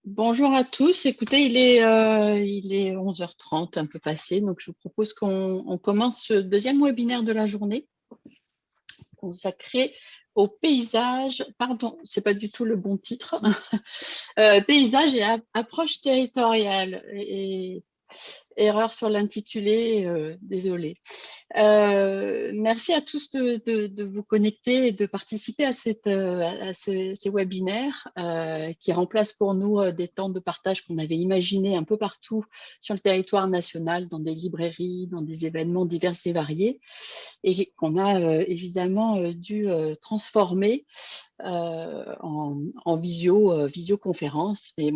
Bonjour à tous. Écoutez, il est 11h30, un peu passé, donc je vous propose qu'on commence ce deuxième webinaire de la journée consacré au paysage. Pardon, c'est pas du tout le bon titre. Paysage et approche territoriale. Et erreur sur l'intitulé, désolé. Merci à tous de vous connecter et de participer à ces webinaires qui remplacent pour nous des temps de partage qu'on avait imaginés un peu partout sur le territoire national, dans des librairies, dans des événements divers et variés, et qu'on a évidemment dû transformer en visioconférence. Et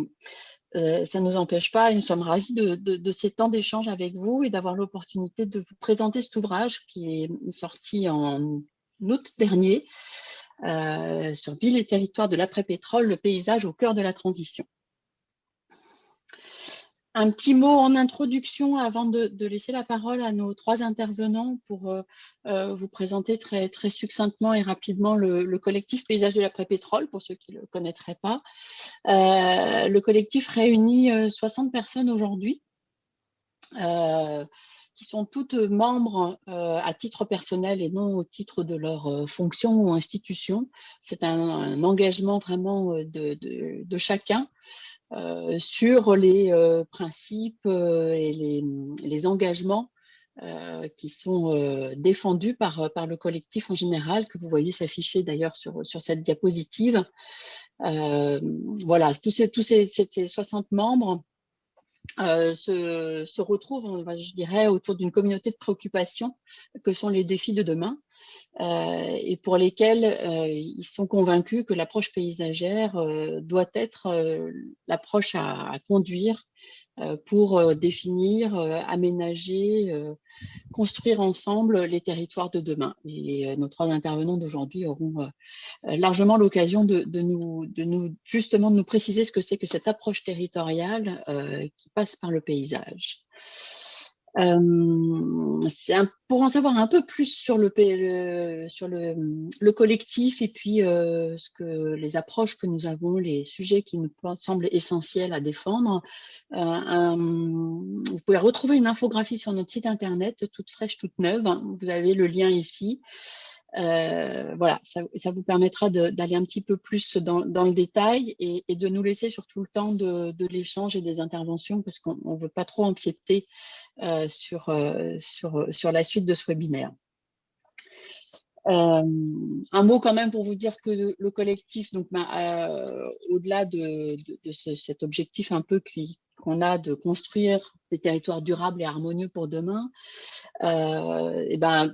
ça ne nous empêche pas, et nous sommes ravis de ces temps d'échange avec vous et d'avoir l'opportunité de vous présenter cet ouvrage qui est sorti en août dernier sur Ville et territoire de l'après-pétrole, le paysage au cœur de la transition. Un petit mot en introduction avant de laisser la parole à nos trois intervenants pour vous présenter très succinctement et rapidement le collectif Paysage de l'après-pétrole, pour ceux qui ne le connaîtraient pas. Le collectif réunit 60 personnes aujourd'hui, qui sont toutes membres à titre personnel et non au titre de leur fonction ou institution. C'est un engagement vraiment de chacun sur les principes et les engagements qui sont défendus par le collectif en général, que vous voyez s'afficher d'ailleurs sur cette diapositive. Voilà, tous ces 60 membres se retrouvent, je dirais, autour d'une communauté de préoccupations que sont les défis de demain, et pour lesquels ils sont convaincus que l'approche paysagère doit être l'approche à conduire pour définir, aménager, construire ensemble les territoires de demain. Et nos trois intervenants d'aujourd'hui auront largement l'occasion justement de nous préciser ce que c'est que cette approche territoriale qui passe par le paysage. Pour en savoir un peu plus sur le collectif et puis les approches que nous avons, les sujets qui nous semblent essentiels à défendre, vous pouvez retrouver une infographie sur notre site internet, toute fraîche, toute neuve. Vous avez le lien ici. Voilà, ça vous permettra d'aller un petit peu plus dans le détail et de nous laisser surtout le temps de l'échange et des interventions, parce qu'on ne veut pas trop empiéter sur la suite de ce webinaire. Un mot quand même pour vous dire que le collectif, donc, au-delà de cet objectif un peu qu'on a de construire des territoires durables et harmonieux pour demain, c'est pas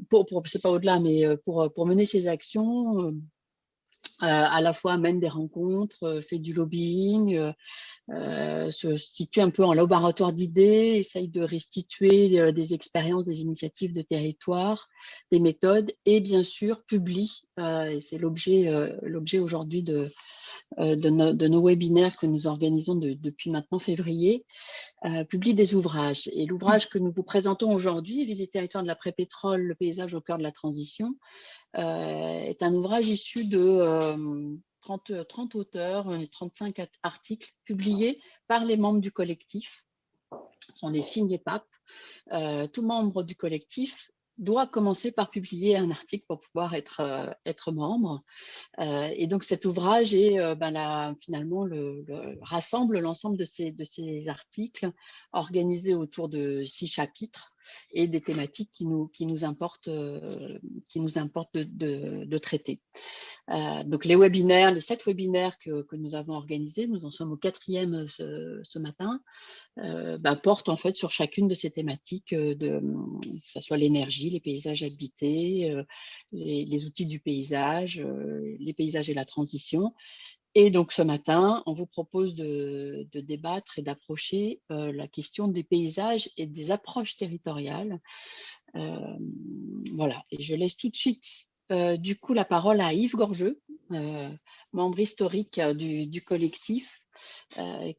au-delà, mais pour mener ces actions, à la fois mène des rencontres, fait du lobbying, se situe un peu en laboratoire d'idées, essaye de restituer des expériences, des initiatives de territoire, des méthodes, et bien sûr publie, et c'est l'objet aujourd'hui de nos webinaires que nous organisons depuis maintenant février, publie des ouvrages. Et l'ouvrage que nous vous présentons aujourd'hui, Ville et territoire de l'après-pétrole, le paysage au cœur de la transition, est un ouvrage issu de 30 auteurs et 35 articles publiés par les membres du collectif. Ce sont les signes papes. Tout membre du collectif doit commencer par publier un article pour pouvoir être membre. Et donc cet ouvrage finalement rassemble l'ensemble de ces articles organisés autour de 6 chapitres et des thématiques qui nous importent de traiter. Donc les 7 webinaires que nous avons organisés, nous en sommes au 4e ce matin, portent en fait sur chacune de ces thématiques, que ce soit l'énergie, les paysages habités, les outils du paysage, les paysages et la transition. Et donc ce matin, on vous propose de débattre et d'approcher la question des paysages et des approches territoriales. Voilà, et je laisse tout de suite du coup la parole à Yves Gorgeux, membre historique du collectif,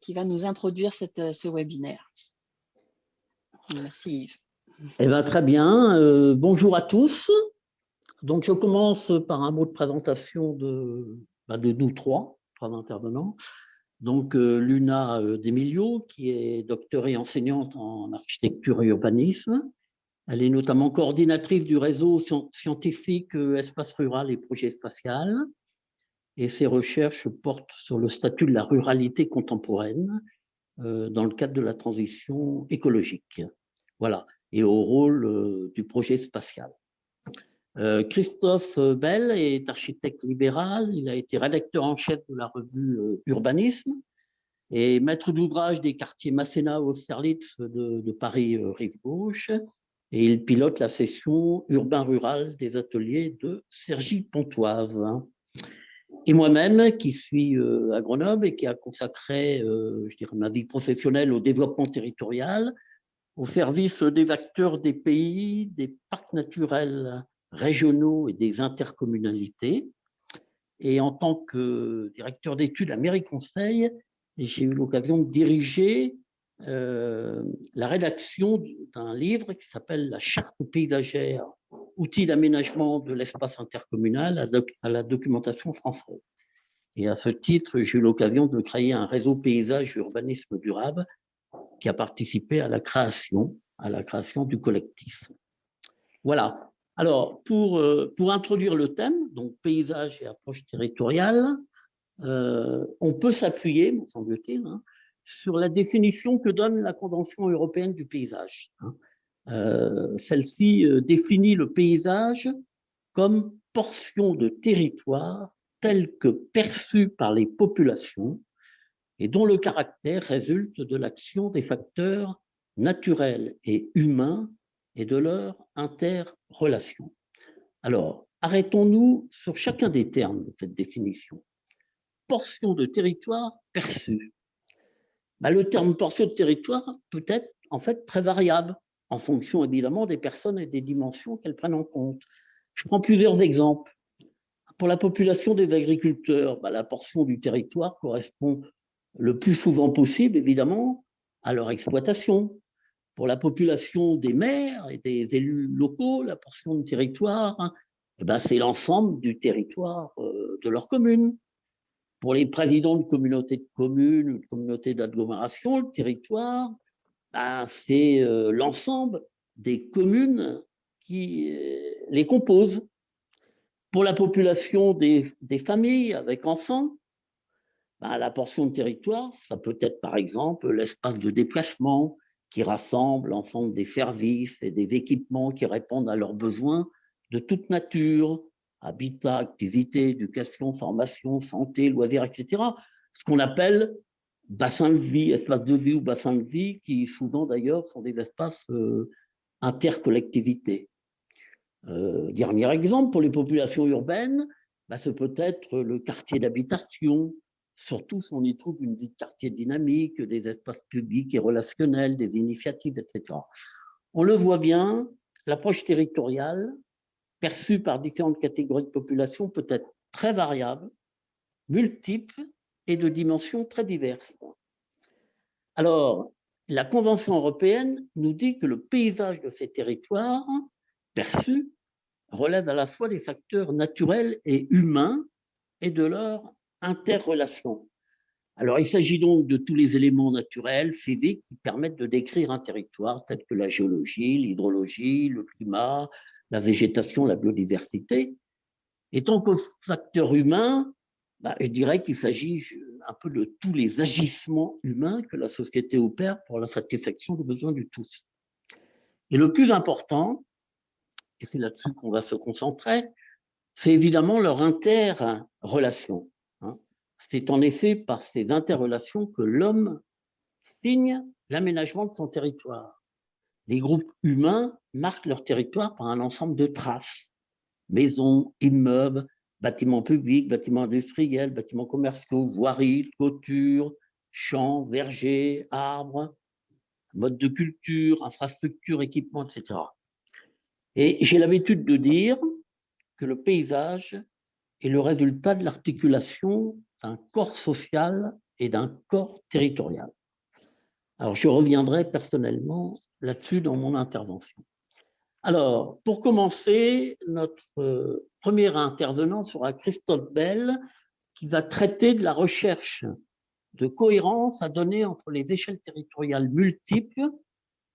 qui va nous introduire ce webinaire. Merci Yves. Eh bien, très bien. Bonjour à tous. Donc, je commence par un mot de présentation de nous trois intervenants. Donc, Luna D'Emilio, qui est doctorée enseignante en architecture et urbanisme. Elle est notamment coordinatrice du réseau scientifique Espace Rural et Projet Spatial. Et ses recherches portent sur le statut de la ruralité contemporaine dans le cadre de la transition écologique. Voilà, et au rôle du projet spatial. Christophe Bell est architecte libéral, il a été rédacteur en chef de la revue Urbanisme et maître d'ouvrage des quartiers Masséna Austerlitz de Paris Rive-Gauche, et il pilote la session urbain-rural des ateliers de Cergy-Pontoise. Et moi-même, qui suis à Grenoble et qui a consacré, je dirais, ma vie professionnelle au développement territorial, au service des acteurs des pays, des parcs naturels régionaux et des intercommunalités. Et en tant que directeur d'études à Mairie Conseil, j'ai eu l'occasion de diriger la rédaction d'un livre qui s'appelle La Charte paysagère, outils d'aménagement de l'espace intercommunal à la documentation française. Et à ce titre, j'ai eu l'occasion de créer un réseau paysage et urbanisme durable qui a participé à la création du collectif. Voilà. Alors, pour introduire le thème, donc paysage et approche territoriale, on peut s'appuyer, me semble-t-il, sur la définition que donne la Convention européenne du paysage. Celle-ci définit le paysage comme portion de territoire tel que perçu par les populations et dont le caractère résulte de l'action des facteurs naturels et humains et de leur interrelation. Alors, arrêtons-nous sur chacun des termes de cette définition. Portion de territoire perçue. Le terme portion de territoire peut être en fait très variable en fonction évidemment des personnes et des dimensions qu'elles prennent en compte. Je prends plusieurs exemples. Pour la population des agriculteurs, la portion du territoire correspond le plus souvent possible, évidemment, à leur exploitation. Pour la population des maires et des élus locaux, la portion de territoire, c'est l'ensemble du territoire de leur commune. Pour les présidents de communautés de communes ou de communautés d'agglomération, le territoire, c'est l'ensemble des communes qui les composent. Pour la population des familles avec enfants, la portion de territoire, ça peut être par exemple l'espace de déplacement qui rassemble l'ensemble des services et des équipements qui répondent à leurs besoins de toute nature, habitat, activité, éducation, formation, santé, loisirs, etc. Ce qu'on appelle bassin de vie, espace de vie ou bassin de vie, qui souvent d'ailleurs sont des espaces intercollectivités. Dernier exemple, pour les populations urbaines, ce peut être le quartier d'habitation, surtout si on y trouve une vie de quartier dynamique, des espaces publics et relationnels, des initiatives, etc. On le voit bien, l'approche territoriale, perçue par différentes catégories de population, peut être très variable, multiple et de dimensions très diverses. Alors, la Convention européenne nous dit que le paysage de ces territoires perçus relève à la fois des facteurs naturels et humains et de leur interrelation. Alors, il s'agit donc de tous les éléments naturels, physiques, qui permettent de décrire un territoire, tels que la géologie, l'hydrologie, le climat, la végétation, la biodiversité. Et tant que facteur humain, je dirais qu'il s'agit un peu de tous les agissements humains que la société opère pour la satisfaction des besoins de tous. Et le plus important, et c'est là-dessus qu'on va se concentrer, c'est évidemment leur interrelation. C'est en effet par ces interrelations que l'homme signe l'aménagement de son territoire. Les groupes humains marquent leur territoire par un ensemble de traces. Maisons, immeubles, bâtiments publics, bâtiments industriels, bâtiments commerciaux, voiries, clôtures, champs, vergers, arbres, modes de culture, infrastructures, équipements, etc. Et j'ai l'habitude de dire que le paysage est le résultat de l'articulation d'un corps social et d'un corps territorial. Alors, je reviendrai personnellement là-dessus dans mon intervention. Alors, pour commencer, notre premier intervenant sera Christophe Bell, qui va traiter de la recherche de cohérence à donner entre les échelles territoriales multiples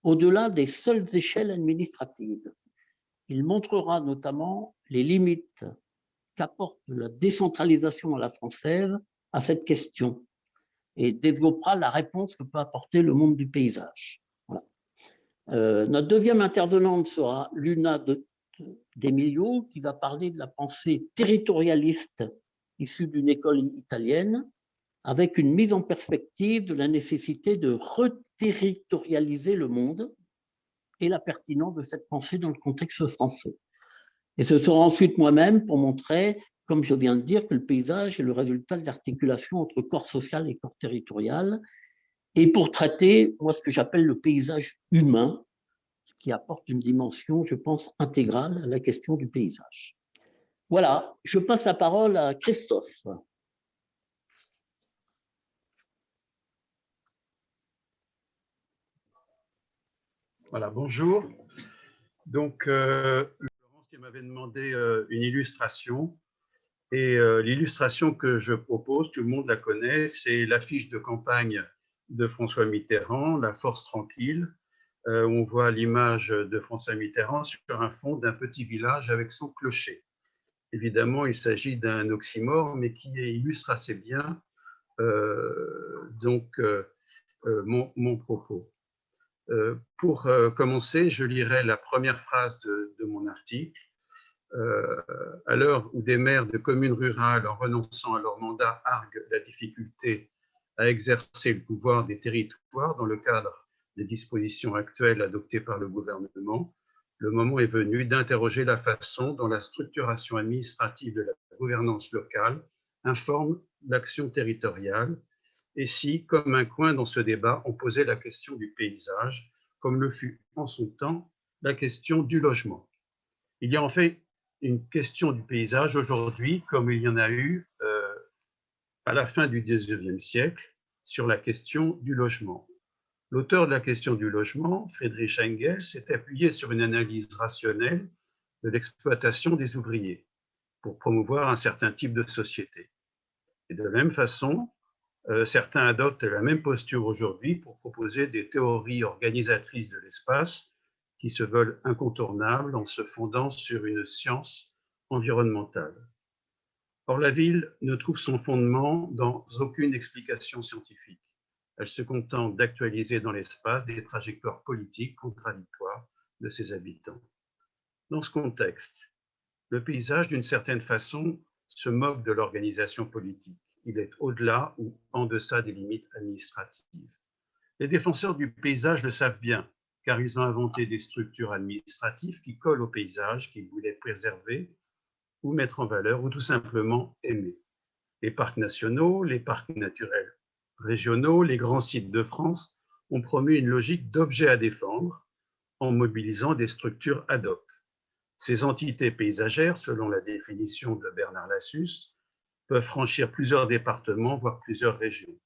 au-delà des seules échelles administratives. Il montrera notamment les limites qu'apporte la décentralisation à la française à cette question et développera la réponse que peut apporter le monde du paysage. Voilà. Notre deuxième intervenante sera Luna D'Emilio, qui va parler de la pensée territorialiste issue d'une école italienne, avec une mise en perspective de la nécessité de reterritorialiser le monde et la pertinence de cette pensée dans le contexte français. Et ce sera ensuite moi-même pour montrer, comme je viens de dire, que le paysage est le résultat de l'articulation entre corps social et corps territorial, et pour traiter, moi, ce que j'appelle le paysage humain, qui apporte une dimension, je pense, intégrale à la question du paysage. Voilà, je passe la parole à Christophe. Voilà, bonjour. Donc, Laurence qui m'avait demandé une illustration. Et l'illustration que je propose, tout le monde la connaît, c'est l'affiche de campagne de François Mitterrand, La Force tranquille. On voit l'image de François Mitterrand sur un fond d'un petit village avec son clocher. Évidemment, il s'agit d'un oxymore, mais qui illustre assez bien mon propos. Pour commencer, je lirai la première phrase de mon article. À l'heure où des maires de communes rurales, en renonçant à leur mandat, arguent la difficulté à exercer le pouvoir des territoires dans le cadre des dispositions actuelles adoptées par le gouvernement, le moment est venu d'interroger la façon dont la structuration administrative de la gouvernance locale informe l'action territoriale, et si, comme un coin dans ce débat, on posait la question du paysage, comme le fut en son temps la question du logement. Il y a en fait une question du paysage aujourd'hui, comme il y en a eu à la fin du XIXe siècle, sur la question du logement. L'auteur de la question du logement, Friedrich Engels, s'est appuyé sur une analyse rationnelle de l'exploitation des ouvriers pour promouvoir un certain type de société. Et de la même façon, certains adoptent la même posture aujourd'hui pour proposer des théories organisatrices de l'espace qui se veulent incontournables en se fondant sur une science environnementale. Or, la ville ne trouve son fondement dans aucune explication scientifique. Elle se contente d'actualiser dans l'espace des trajectoires politiques contradictoires de ses habitants. Dans ce contexte, le paysage, d'une certaine façon, se moque de l'organisation politique. Il est au-delà ou en deçà des limites administratives. Les défenseurs du paysage le savent bien, car ils ont inventé des structures administratives qui collent au paysage qu'ils voulaient préserver ou mettre en valeur ou tout simplement aimer. Les parcs nationaux, les parcs naturels régionaux, les grands sites de France ont promu une logique d'objets à défendre en mobilisant des structures ad hoc. Ces entités paysagères, selon la définition de Bernard Lassus, peuvent franchir plusieurs départements, voire plusieurs régions.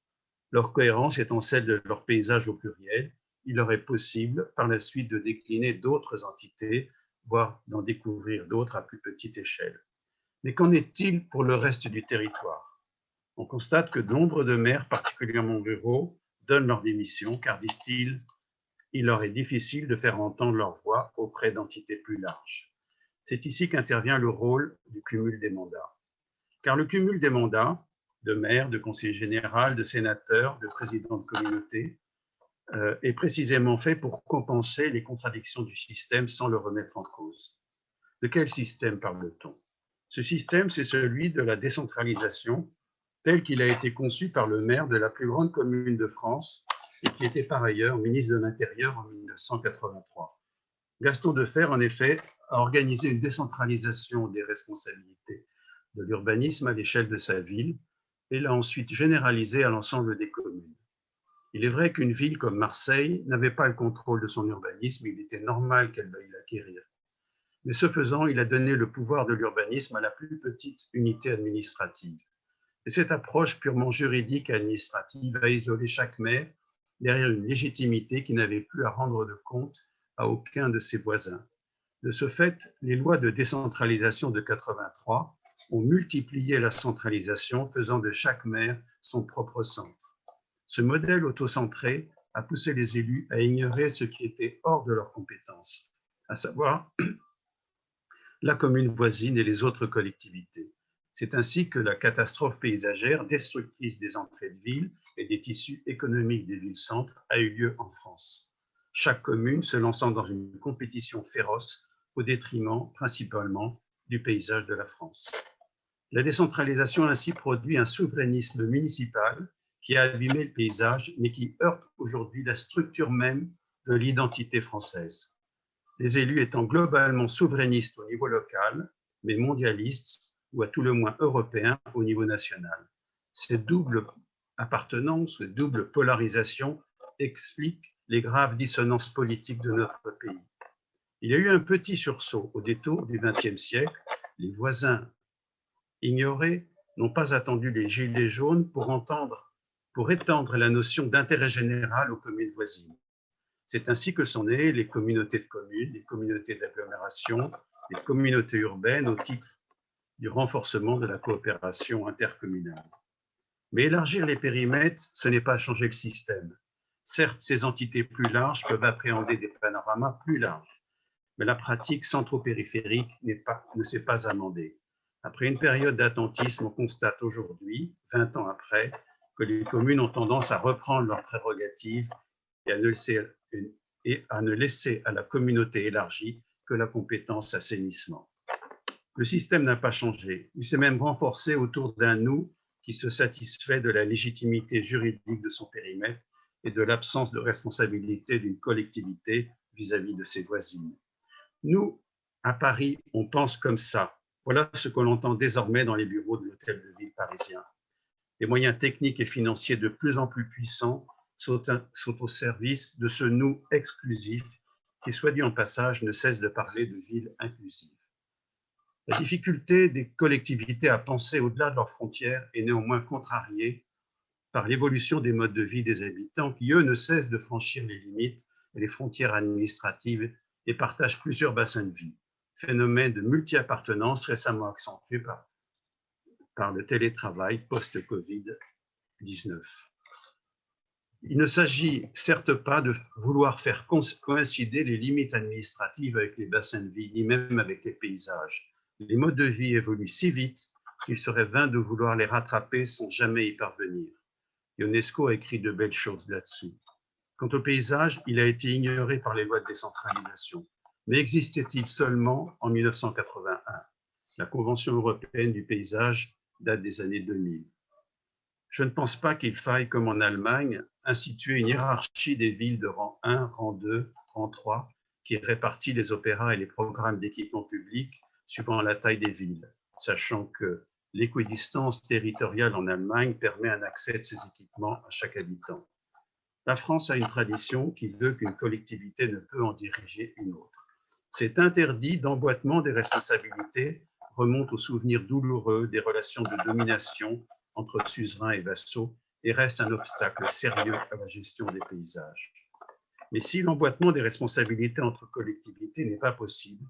Leur cohérence étant celle de leur paysage au pluriel, il leur est possible par la suite de décliner d'autres entités, voire d'en découvrir d'autres à plus petite échelle. Mais qu'en est-il pour le reste du territoire? On constate que nombre de maires, particulièrement ruraux, donnent leur démission car, disent-ils, il leur est difficile de faire entendre leur voix auprès d'entités plus larges. C'est ici qu'intervient le rôle du cumul des mandats. Car le cumul des mandats, de maire, de conseiller général, de sénateur, de président de communauté, est précisément fait pour compenser les contradictions du système sans le remettre en cause. De quel système parle-t-on? Ce système, c'est celui de la décentralisation, tel qu'il a été conçu par le maire de la plus grande commune de France et qui était par ailleurs ministre de l'Intérieur en 1983. Gaston Defferre, en effet, a organisé une décentralisation des responsabilités de l'urbanisme à l'échelle de sa ville et l'a ensuite généralisé à l'ensemble des communes. Il est vrai qu'une ville comme Marseille n'avait pas le contrôle de son urbanisme, il était normal qu'elle veuille l'acquérir. Mais ce faisant, il a donné le pouvoir de l'urbanisme à la plus petite unité administrative. Et cette approche purement juridique et administrative a isolé chaque maire derrière une légitimité qui n'avait plus à rendre de compte à aucun de ses voisins. De ce fait, les lois de décentralisation de 83 ont multiplié la centralisation, faisant de chaque maire son propre centre. Ce modèle autocentré a poussé les élus à ignorer ce qui était hors de leurs compétences, à savoir la commune voisine et les autres collectivités. C'est ainsi que la catastrophe paysagère destructrice des entrées de ville et des tissus économiques des villes-centres a eu lieu en France. Chaque commune se lançant dans une compétition féroce au détriment principalement du paysage de la France. La décentralisation a ainsi produit un souverainisme municipal qui a abîmé le paysage, mais qui heurte aujourd'hui la structure même de l'identité française. Les élus étant globalement souverainistes au niveau local, mais mondialistes, ou à tout le moins européens au niveau national. Cette double appartenance, cette double polarisation explique les graves dissonances politiques de notre pays. Il y a eu un petit sursaut au détour du XXe siècle. Les voisins ignorés n'ont pas attendu les gilets jaunes pour étendre la notion d'intérêt général aux communes voisines. C'est ainsi que sont nées les communautés de communes, les communautés d'agglomération, les communautés urbaines au titre du renforcement de la coopération intercommunale. Mais élargir les périmètres, ce n'est pas changer le système. Certes, ces entités plus larges peuvent appréhender des panoramas plus larges, mais la pratique centro-périphérique ne s'est pas amendée. Après une période d'attentisme, on constate aujourd'hui, 20 ans après, que les communes ont tendance à reprendre leurs prérogatives et à ne laisser à la communauté élargie que la compétence assainissement. Le système n'a pas changé, il s'est même renforcé autour d'un nous qui se satisfait de la légitimité juridique de son périmètre et de l'absence de responsabilité d'une collectivité vis-à-vis de ses voisines. Nous, à Paris, on pense comme ça. Voilà ce que l'on entend désormais dans les bureaux de l'hôtel de ville parisien. Des moyens techniques et financiers de plus en plus puissants sont au service de ce nous exclusif qui, soit dit en passage, ne cesse de parler de ville inclusive. La difficulté des collectivités à penser au-delà de leurs frontières est néanmoins contrariée par l'évolution des modes de vie des habitants qui, eux, ne cessent de franchir les limites et les frontières administratives et partagent plusieurs bassins de vie. Phénomène de multi-appartenance récemment accentué par le télétravail post-Covid-19. Il ne s'agit certes pas de vouloir faire coïncider les limites administratives avec les bassins de vie, ni même avec les paysages. Les modes de vie évoluent si vite qu'il serait vain de vouloir les rattraper sans jamais y parvenir. Ionesco a écrit de belles choses là-dessus. Quant au paysage, il a été ignoré par les lois de décentralisation. Mais existait-il seulement en 1981 ? La Convention européenne du paysage date des années 2000. Je ne pense pas qu'il faille, comme en Allemagne, instituer une hiérarchie des villes de rang 1, rang 2, rang 3, qui répartit les opéras et les programmes d'équipement public suivant la taille des villes, sachant que l'équidistance territoriale en Allemagne permet un accès de ces équipements à chaque habitant. La France a une tradition qui veut qu'une collectivité ne peut en diriger une autre. Cet interdit d'emboîtement des responsabilités remonte aux souvenirs douloureux des relations de domination entre suzerains et vassaux et reste un obstacle sérieux à la gestion des paysages. Mais si l'emboîtement des responsabilités entre collectivités n'est pas possible,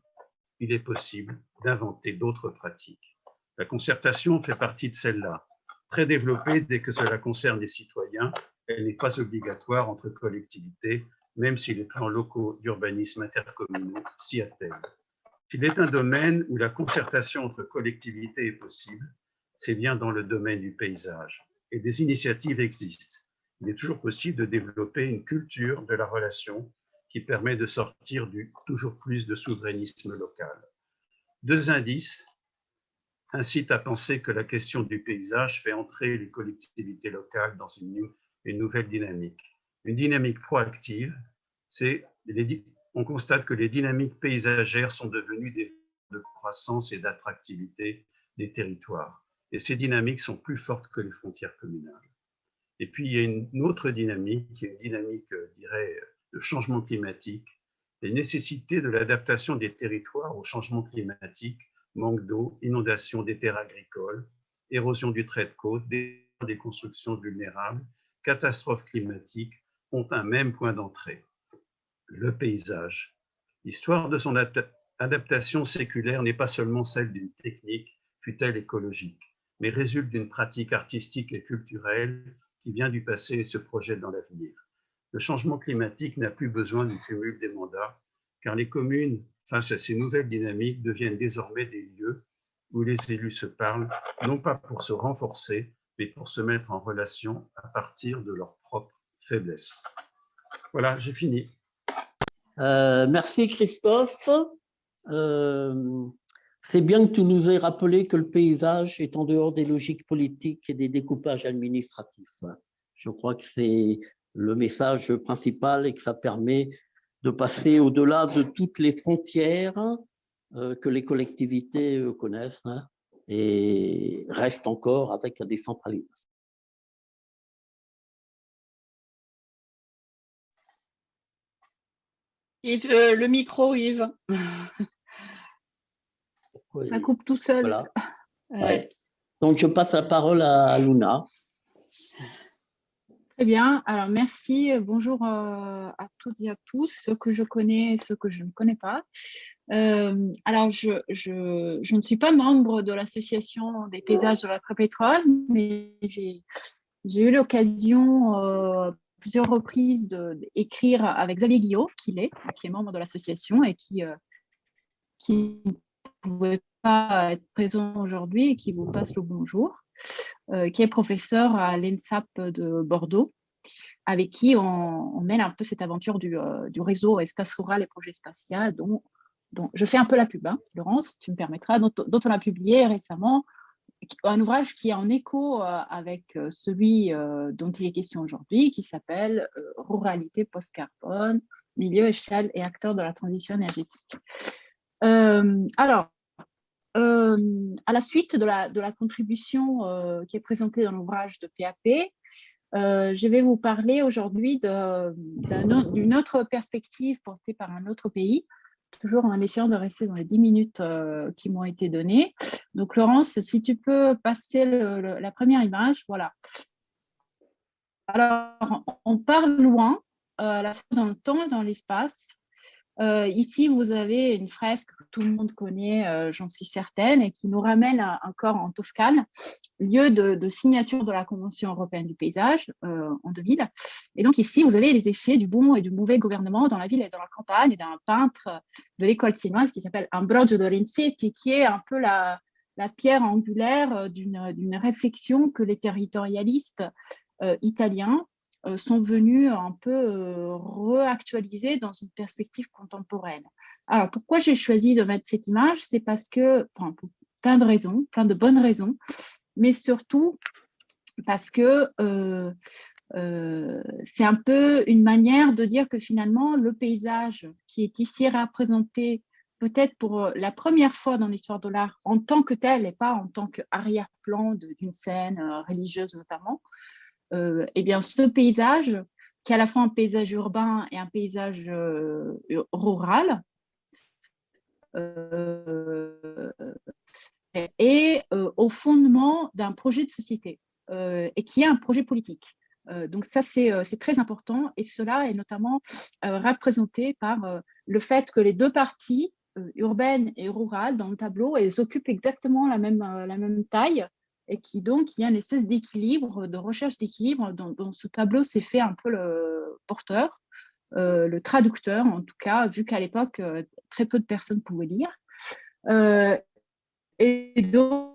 il est possible d'inventer d'autres pratiques. La concertation fait partie de celle-là. Très développée dès que cela concerne les citoyens, elle n'est pas obligatoire entre collectivités, même si les plans locaux d'urbanisme intercommunaux s'y attellent. S'il est un domaine où la concertation entre collectivités est possible, c'est bien dans le domaine du paysage. Et des initiatives existent. Il est toujours possible de développer une culture de la relation qui permet de sortir du toujours plus de souverainisme local. Deux indices incitent à penser que la question du paysage fait entrer les collectivités locales dans une nouvelle dynamique. Une dynamique proactive, on constate que les dynamiques paysagères sont devenues des de croissance et d'attractivité des territoires. Et ces dynamiques sont plus fortes que les frontières communales. Et puis, il y a une autre dynamique, qui est une dynamique, je dirais, de changement climatique, les nécessités de l'adaptation des territoires au changement climatique, manque d'eau, inondation des terres agricoles, érosion du trait de côte, des constructions vulnérables, catastrophes climatiques ont un même point d'entrée, le paysage. L'histoire de son adaptation séculaire n'est pas seulement celle d'une technique, fût-elle écologique, mais résulte d'une pratique artistique et culturelle qui vient du passé et se projette dans l'avenir. Le changement climatique n'a plus besoin du cumul des mandats, car les communes, face à ces nouvelles dynamiques, deviennent désormais des lieux où les élus se parlent, non pas pour se renforcer, mais pour se mettre en relation à partir de leurs propres faiblesses. Voilà, j'ai fini. Merci Christophe. C'est bien que tu nous aies rappelé que le paysage est en dehors des logiques politiques et des découpages administratifs. Je crois que c'est le message principal et que ça permet de passer au-delà de toutes les frontières que les collectivités connaissent et restent encore avec la décentralisation. Yves, le micro, Yves. Ça coupe tout seul. Voilà. Ouais. Donc, je passe la parole à Luna. Très bien. Alors, merci. Bonjour à toutes et à tous, ceux que je connais et ceux que je ne connais pas. Alors, je ne suis pas membre de l'association des paysages de l'après-pétrole, mais j'ai eu l'occasion plusieurs reprises d'écrire avec Xavier Guillot, qui est membre de l'association et qui ne pouvait pas être présent aujourd'hui et qui vous passe le bonjour, qui est professeur à l'ENSAP de Bordeaux, avec qui on mène un peu cette aventure du réseau Espace Rural et Projet Spatial, dont je fais un peu la pub, hein, Laurence, tu me permettras, dont on a publié récemment un ouvrage qui est en écho avec celui dont il est question aujourd'hui, qui s'appelle Ruralité post-carbone, milieu, échelle et acteurs de la transition énergétique. Alors, à la suite de la contribution qui est présentée dans l'ouvrage de PAP, je vais vous parler aujourd'hui d'une autre perspective portée par un autre pays, toujours en essayant de rester dans les 10 minutes qui m'ont été données. Donc, Laurence, si tu peux passer la première image, voilà. Alors, on part loin, à la fois dans le temps et dans l'espace. Ici, vous avez une fresque que tout le monde connaît, j'en suis certaine, et qui nous ramène encore en Toscane, lieu de signature de la Convention européenne du paysage en 2000. Et donc ici, vous avez les effets du bon et du mauvais gouvernement dans la ville et dans la campagne d'un peintre de l'école siennoise qui s'appelle Ambrogio Lorenzetti, qui est un peu la pierre angulaire d'une réflexion que les territorialistes italiens sont venus un peu réactualiser dans une perspective contemporaine. Alors, pourquoi j'ai choisi de mettre cette image? C'est parce que, enfin, pour plein de raisons, plein de bonnes raisons, mais surtout parce que c'est un peu une manière de dire que finalement, le paysage qui est ici représenté peut-être pour la première fois dans l'histoire de l'art en tant que tel et pas en tant qu'arrière-plan d'une scène religieuse notamment, eh bien, ce paysage, qui est à la fois un paysage urbain et un paysage rural, est au fondement d'un projet de société et qui est un projet politique. Donc ça, c'est très important et cela est notamment représenté par le fait que les deux parties, urbaine et rurale, dans le tableau, elles occupent exactement la même taille, et qui donc, il y a une espèce d'équilibre, de recherche d'équilibre dont ce tableau s'est fait un peu le porteur, le traducteur en tout cas, vu qu'à l'époque, très peu de personnes pouvaient lire. Et donc,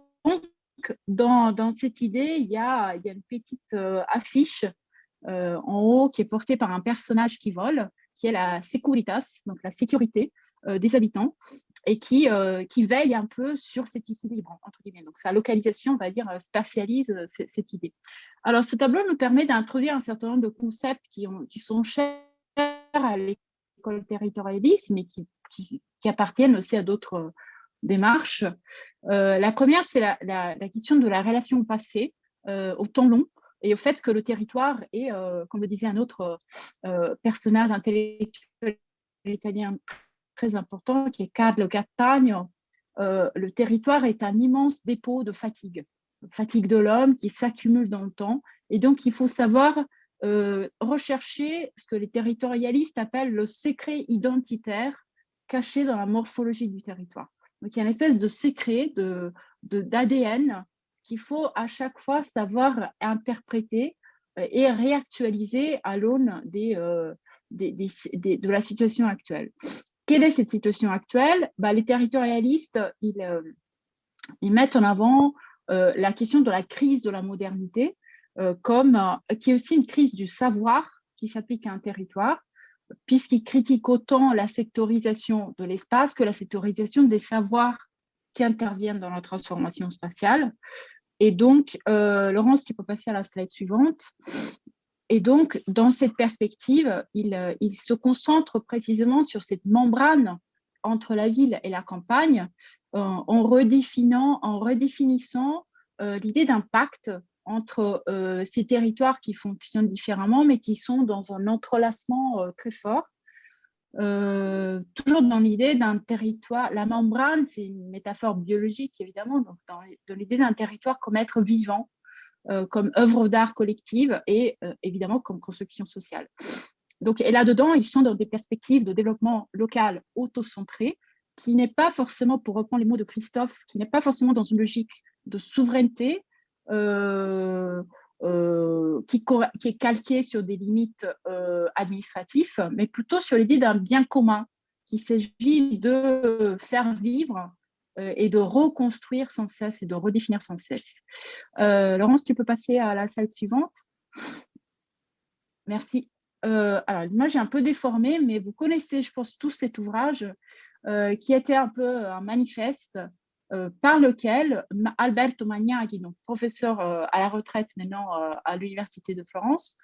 dans cette idée, il y a une petite affiche en haut qui est portée par un personnage qui vole, qui est la Securitas, donc la sécurité des habitants, et qui veille un peu sur cet équilibre, entre guillemets. Donc, sa localisation, on va dire, spatialise cette idée. Alors, ce tableau nous permet d'introduire un certain nombre de concepts qui sont chers à l'école territorialiste, mais qui appartiennent aussi à d'autres démarches. La première, c'est la question de la relation passée au temps long et au fait que le territoire est, comme le disait un autre personnage intellectuel italien très important, qui est Carlo Cattaneo, le territoire est un immense dépôt de fatigue de l'homme qui s'accumule dans le temps. Et donc, il faut savoir rechercher ce que les territorialistes appellent le secret identitaire caché dans la morphologie du territoire. Donc, il y a une espèce de secret, d'ADN qu'il faut à chaque fois savoir interpréter et réactualisée à l'aune de la situation actuelle. Quelle est cette situation actuelle? Les territorialistes, ils mettent en avant la question de la crise de la modernité, qui est aussi une crise du savoir qui s'applique à un territoire, puisqu'ils critiquent autant la sectorisation de l'espace que la sectorisation des savoirs qui interviennent dans la transformation spatiale. Et donc, Laurence, tu peux passer à la slide suivante. Et donc, dans cette perspective, il se concentre précisément sur cette membrane entre la ville et la campagne, en redéfinissant l'idée d'un pacte entre ces territoires qui fonctionnent différemment, mais qui sont dans un entrelacement très fort. Toujours dans l'idée d'un territoire, la membrane, c'est une métaphore biologique, évidemment, donc dans l'idée d'un territoire comme être vivant, comme œuvre d'art collective et évidemment comme construction sociale. Donc, et là-dedans, ils sont dans des perspectives de développement local auto-centré, qui n'est pas forcément, pour reprendre les mots de Christophe, qui n'est pas forcément dans une logique de souveraineté qui est calquée sur des limites administratives, mais plutôt sur l'idée d'un bien commun, qu'il s'agit de faire vivre et de reconstruire sans cesse et de redéfinir sans cesse. Laurence, tu peux passer à la slide suivante. Merci. Alors, l'image est un peu déformée, mais vous connaissez, je pense, tous cet ouvrage qui était un peu un manifeste par lequel Alberto Magnaghi, donc professeur à la retraite maintenant à l'Université de Florence,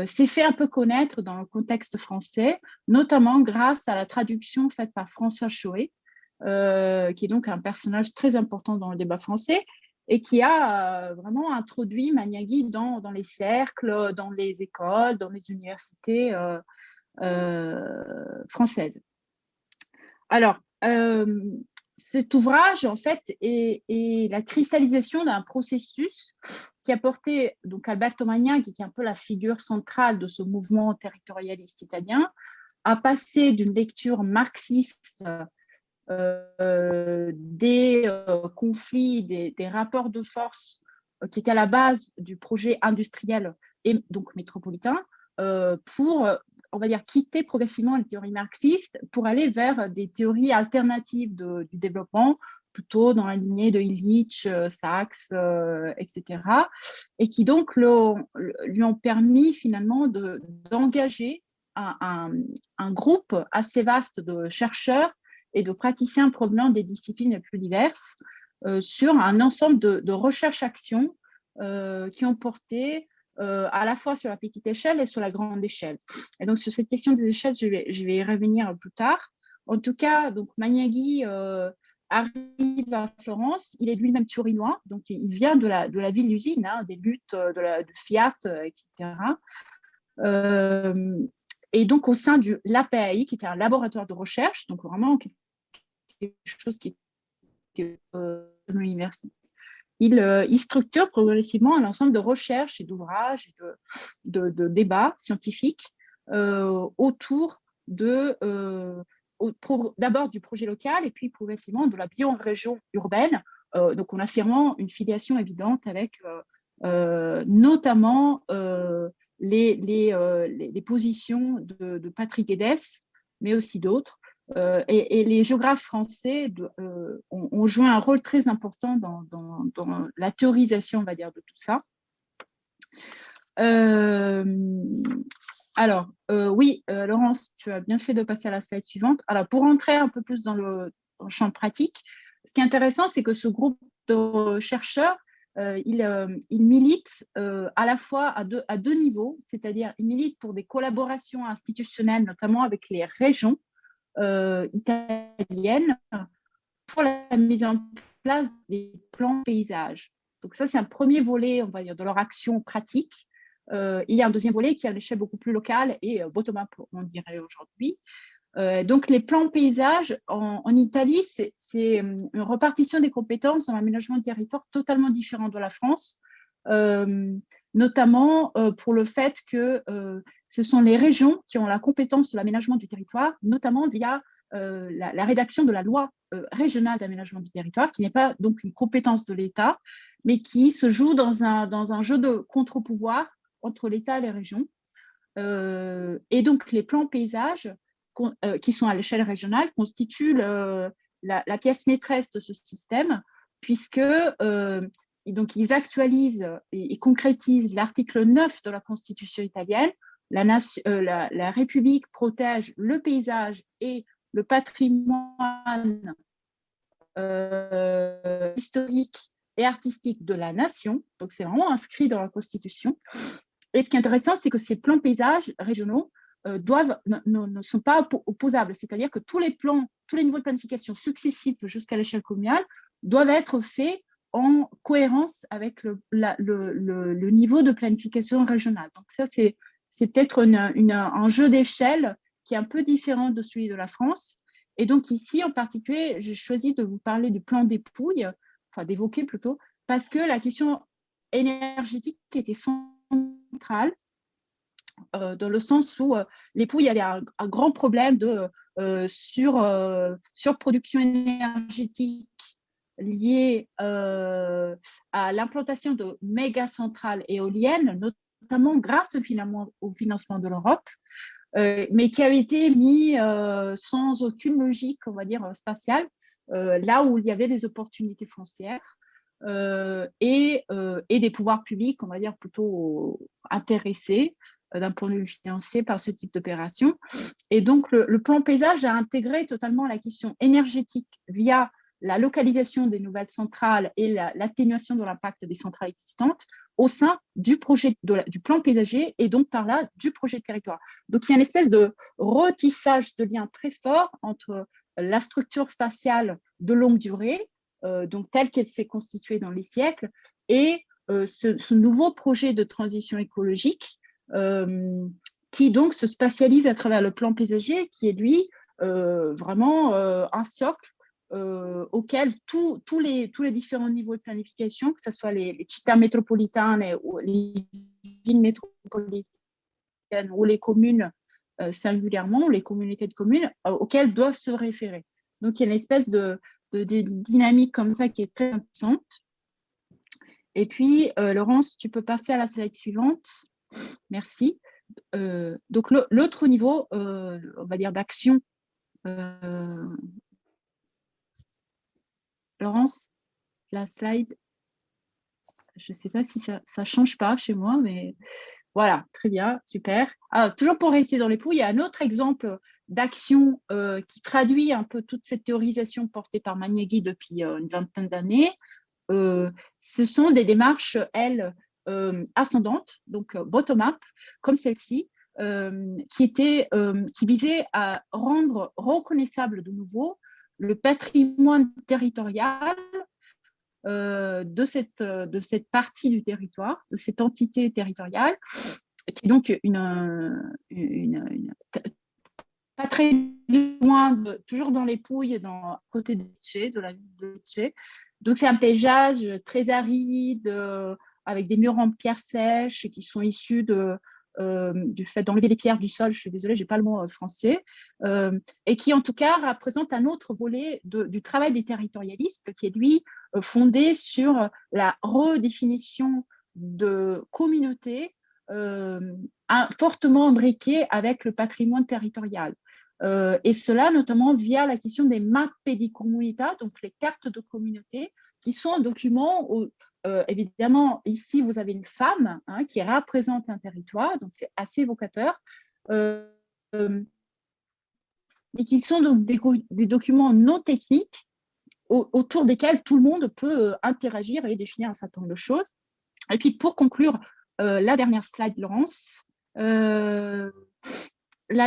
s'est fait un peu connaître dans le contexte français, notamment grâce à la traduction faite par François Choé, qui est donc un personnage très important dans le débat français, et qui a vraiment introduit Magnaghi dans les cercles, dans les écoles, dans les universités françaises. Alors, cet ouvrage, en fait, est la cristallisation d'un processus qui a porté donc Alberto Magnaghi, qui est un peu la figure centrale de ce mouvement territorialiste italien, à passer d'une lecture marxiste des conflits, des rapports de force qui étaient à la base du projet industriel et donc métropolitain, pour, on va dire, quitter progressivement les théories marxistes pour aller vers des théories alternatives du développement, plutôt dans la lignée de Illich, Sachs, etc., et qui donc lui ont permis finalement d'engager un groupe assez vaste de chercheurs et de praticiens provenant des disciplines les plus diverses sur un ensemble de recherches-actions qui ont porté à la fois sur la petite échelle et sur la grande échelle. Et donc, sur cette question des échelles, je vais y revenir plus tard. En tout cas, donc Magnaghi arrive à Florence. Il est lui-même turinois, donc il vient de la ville-usine, hein, des luttes de Fiat, etc. Et donc, au sein du l'APAI, qui était un laboratoire de recherche, donc vraiment quelque chose qui était dans l'université, il structure progressivement un ensemble de recherches et d'ouvrages, de débats scientifiques autour d'abord du projet local et puis progressivement de la biorégion urbaine, donc en affirmant une filiation évidente avec notamment les positions de Patrick Guedes, mais aussi d'autres. Et les géographes français ont joué un rôle très important dans la théorisation, on va dire, de tout ça. Alors, oui, Laurence, tu as bien fait de passer à la slide suivante. Alors, pour entrer un peu plus dans le champ pratique, ce qui est intéressant, c'est que ce groupe de chercheurs, il milite à la fois à deux niveaux, c'est-à-dire il milite pour des collaborations institutionnelles, notamment avec les régions italiennes, pour la mise en place des plans paysages. Donc ça, c'est un premier volet, on va dire, de leur action pratique. Il y a un deuxième volet qui est à l'échelle beaucoup plus locale et bottom-up, on dirait aujourd'hui. Donc, les plans paysages en Italie, c'est une répartition des compétences dans l'aménagement du territoire totalement différent de la France, notamment pour le fait que ce sont les régions qui ont la compétence de l'aménagement du territoire, notamment via la rédaction de la loi régionale d'aménagement du territoire, qui n'est pas donc une compétence de l'État, mais qui se joue dans un jeu de contre-pouvoir entre l'État et les régions. Et donc, les plans paysages qui sont à l'échelle régionale constituent la pièce maîtresse de ce système, puisque donc, ils actualisent et concrétisent l'article 9 de la Constitution italienne. La République protège le paysage et le patrimoine historique et artistique de la nation. Donc, c'est vraiment inscrit dans la Constitution. Et ce qui est intéressant, c'est que ces plans paysages régionaux ne sont pas opposables. C'est-à-dire que tous les niveaux de planification successifs jusqu'à l'échelle communale doivent être faits en cohérence avec le niveau de planification régionale. Donc ça, c'est peut-être un jeu d'échelle qui est un peu différent de celui de la France. Et donc ici, en particulier, j'ai choisi de vous parler du plan des Pouilles, enfin d'évoquer plutôt, parce que la question énergétique était centrale, dans le sens où les Pouilles avaient un grand problème de surproduction énergétique liée à l'implantation de méga centrales éoliennes, notamment grâce au financement de l'Europe, mais qui avait été mis sans aucune logique, on va dire, spatiale, là où il y avait des opportunités foncières et des pouvoirs publics, on va dire, plutôt intéressés d'un point de vue financier par ce type d'opération. Et donc, le plan paysage a intégré totalement la question énergétique via la localisation des nouvelles centrales et l'atténuation de l'impact des centrales existantes au sein du projet du plan paysager et donc par là du projet de territoire. Donc il y a une espèce de retissage de lien très fort entre la structure spatiale de longue durée, donc telle qu'elle s'est constituée dans les siècles, et ce nouveau projet de transition écologique qui donc se spatialise à travers le plan paysager, qui est lui vraiment un socle auquel tous les différents niveaux de planification, que ce soit les città métropolitaines ou les villes métropolitaines ou les communes singulièrement, ou les communautés de communes, auxquelles doivent se référer. Donc, il y a une espèce de dynamique comme ça qui est très intéressante. Et puis, Laurence, tu peux passer à la slide suivante. Merci. Donc, l'autre niveau, on va dire, d'action, Laurence, la slide, je ne sais pas si ça ne change pas chez moi, mais voilà, très bien, super. Toujours pour rester dans les Pouilles, il y a un autre exemple d'action qui traduit un peu toute cette théorisation portée par Magnaghi depuis une vingtaine d'années. Ce sont des démarches, elles, ascendantes, donc bottom-up, comme celle-ci, qui visaient à rendre reconnaissable de nouveau le patrimoine territorial de cette partie du territoire, de cette entité territoriale, qui est donc pas très loin, toujours dans les Pouilles, à côté de Lecce, de la ville de Lecce. Donc c'est un paysage très aride, avec des murs en pierre sèche qui sont issus du fait d'enlever les pierres du sol, je suis désolée, je n'ai pas le mot français, et qui en tout cas représente un autre volet du travail des territorialistes, qui est lui fondé sur la redéfinition de communautés fortement imbriquées avec le patrimoine territorial. Et cela notamment via la question des mappe di comunità, donc les cartes de communauté, qui sont un document où, évidemment, ici, vous avez une femme qui représente un territoire, donc c'est assez évocateur, et qui sont donc des documents non techniques autour desquels tout le monde peut interagir et définir un certain nombre de choses. Et puis, pour conclure, la dernière slide, Laurence, la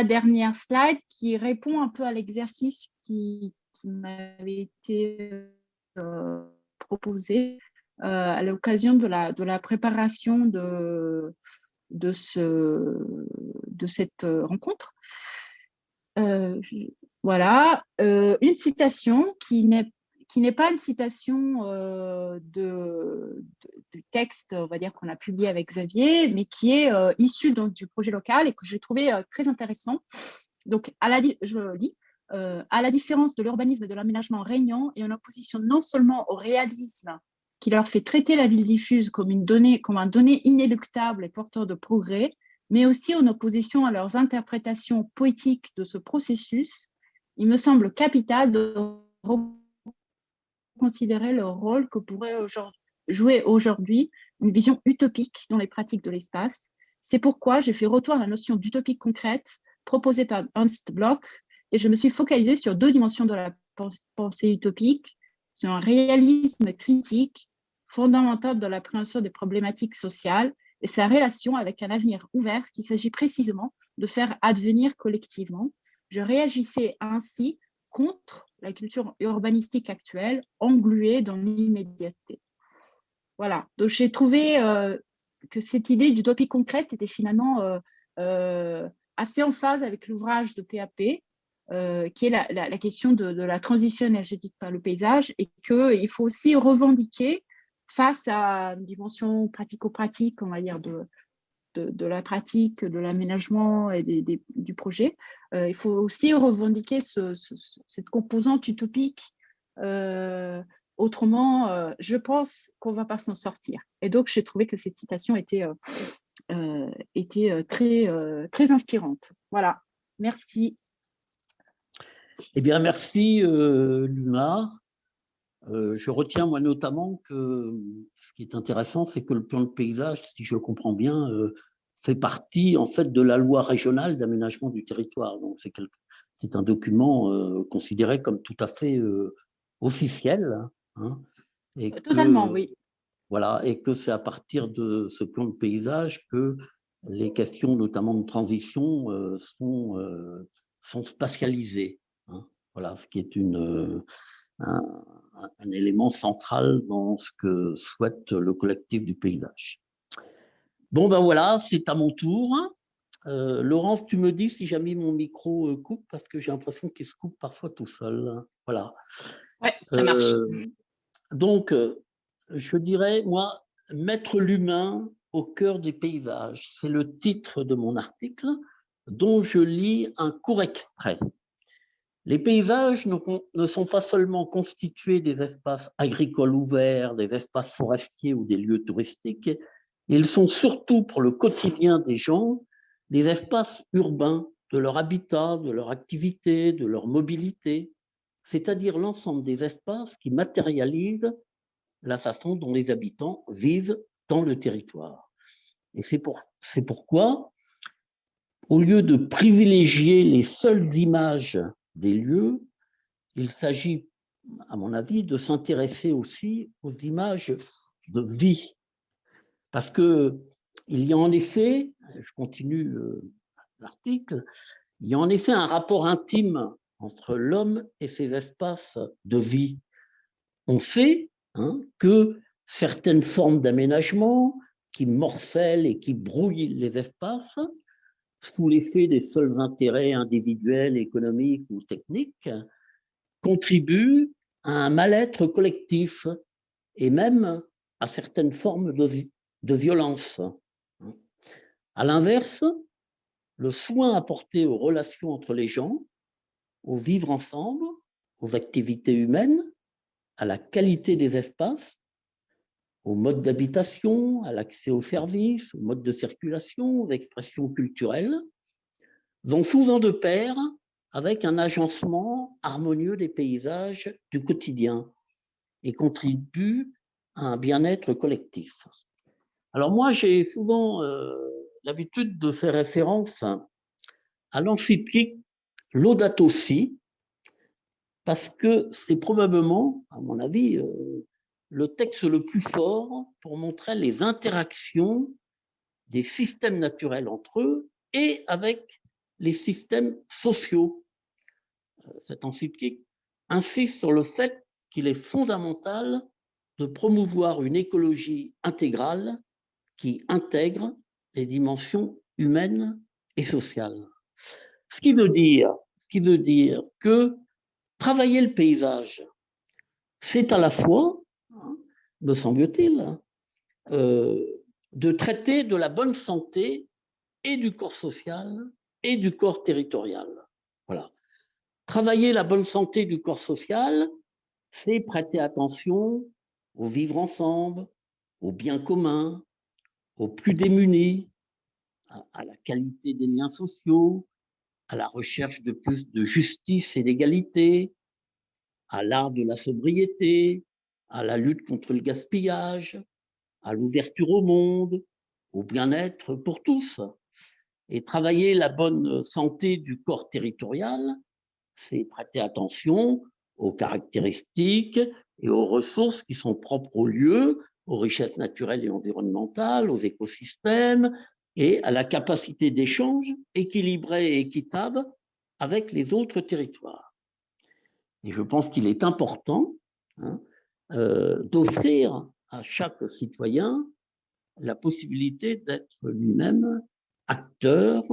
dernière slide qui répond un peu à l'exercice qui m'avait été proposé à l'occasion de la préparation de cette rencontre. Voilà, une citation qui n'est pas une citation du texte, on va dire, qu'on a publié avec Xavier, mais qui est issue donc du projet local et que j'ai trouvé très intéressant. Donc, je le lis. À la différence de l'urbanisme et de l'aménagement régnant et en opposition non seulement au réalisme qui leur fait traiter la ville diffuse comme un donné inéluctable et porteur de progrès, mais aussi en opposition à leurs interprétations poétiques de ce processus, il me semble capital de considérer le rôle que pourrait jouer aujourd'hui une vision utopique dans les pratiques de l'espace. C'est pourquoi j'ai fait retour à la notion d'utopie concrète proposée par Ernst Bloch, et je me suis focalisée sur 2 dimensions de la pensée utopique, sur un réalisme critique fondamental de l'appréhension des problématiques sociales et sa relation avec un avenir ouvert qu'il s'agit précisément de faire advenir collectivement. Je réagissais ainsi contre la culture urbanistique actuelle, engluée dans l'immédiateté. Voilà, donc j'ai trouvé que cette idée d'utopie concrète était finalement assez en phase avec l'ouvrage de PAP, qui est la question de la transition énergétique par le paysage, et qu'il faut aussi revendiquer face à une dimension pratico-pratique, on va dire, de la pratique, de l'aménagement et du projet. Il faut aussi revendiquer cette composante utopique. Autrement, je pense qu'on ne va pas s'en sortir. Et donc, j'ai trouvé que cette citation était très inspirante. Voilà, merci. Eh bien, merci, Luma. Je retiens, moi, notamment que ce qui est intéressant, c'est que le plan de paysage, si je comprends bien, fait partie, en fait, de la loi régionale d'aménagement du territoire. Donc, c'est un document considéré comme tout à fait officiel. Hein, et Totalement, oui. Voilà, et que c'est à partir de ce plan de paysage que les questions, notamment de transition, sont spatialisées. Hein, voilà, ce qui est un élément central dans ce que souhaite le collectif du paysage. Bon, ben voilà, c'est à mon tour. Laurence, tu me dis si jamais mon micro coupe, parce que j'ai l'impression qu'il se coupe parfois tout seul. Voilà. Ouais, ça marche. Donc, je dirais, moi, mettre l'humain au cœur des paysages, c'est le titre de mon article, dont je lis un court extrait. Les paysages ne sont pas seulement constitués des espaces agricoles ouverts, des espaces forestiers ou des lieux touristiques, ils sont surtout pour le quotidien des gens des espaces urbains, de leur habitat, de leur activité, de leur mobilité, c'est-à-dire l'ensemble des espaces qui matérialisent la façon dont les habitants vivent dans le territoire. Et c'est pourquoi, au lieu de privilégier les seules images des lieux, il s'agit, à mon avis, de s'intéresser aussi aux images de vie. Parce qu'il y a en effet, je continue l'article, il y a en effet un rapport intime entre l'homme et ses espaces de vie. On sait que certaines formes d'aménagement qui morcellent et qui brouillent les espaces, sous l'effet des seuls intérêts individuels, économiques ou techniques, contribuent à un mal-être collectif et même à certaines formes de violence. À l'inverse, le soin apporté aux relations entre les gens, au vivre ensemble, aux activités humaines, à la qualité des espaces, au mode d'habitation, à l'accès aux services, au mode de circulation, aux expressions culturelles, vont souvent de pair avec un agencement harmonieux des paysages du quotidien et contribuent à un bien-être collectif. Alors moi, j'ai souvent l'habitude de faire référence à l'encyclique Laudato Si, parce que c'est probablement, à mon avis, le texte le plus fort pour montrer les interactions des systèmes naturels entre eux et avec les systèmes sociaux. Cette encyclique insiste sur le fait qu'il est fondamental de promouvoir une écologie intégrale qui intègre les dimensions humaines et sociales. Ce qui veut dire que travailler le paysage, c'est à la fois, me semble-t-il, de traiter de la bonne santé et du corps social et du corps territorial. Voilà. Travailler la bonne santé du corps social, c'est prêter attention au vivre ensemble, au bien commun, aux plus démunis, à la qualité des liens sociaux, à la recherche de plus de justice et d'égalité, à l'art de la sobriété, à la lutte contre le gaspillage, à l'ouverture au monde, au bien-être pour tous. Et travailler la bonne santé du corps territorial, c'est prêter attention aux caractéristiques et aux ressources qui sont propres aux lieux, aux richesses naturelles et environnementales, aux écosystèmes et à la capacité d'échange équilibré et équitable avec les autres territoires. Et je pense qu'il est important d'offrir à chaque citoyen la possibilité d'être lui-même acteur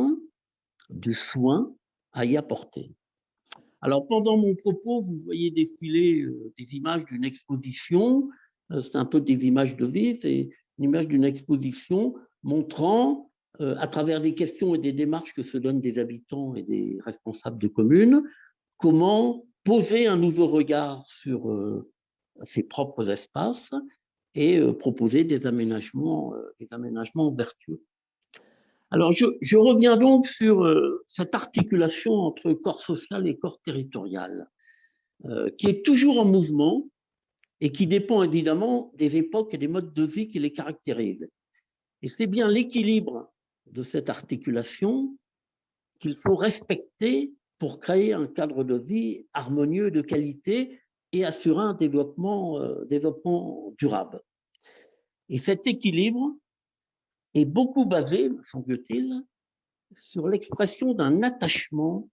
du soin à y apporter. Alors, pendant mon propos, vous voyez défiler des images d'une exposition. C'est un peu des images de vie, c'est une image d'une exposition montrant, à travers des questions et des démarches que se donnent des habitants et des responsables de communes, comment poser un nouveau regard sur ses propres espaces et proposer des aménagements vertueux. Alors, je reviens donc sur cette articulation entre corps social et corps territorial, qui est toujours en mouvement et qui dépend évidemment des époques et des modes de vie qui les caractérisent. Et c'est bien l'équilibre de cette articulation qu'il faut respecter pour créer un cadre de vie harmonieux, de qualité et assurer un développement durable. Et cet équilibre est beaucoup basé, me semble-t-il, sur l'expression d'un attachement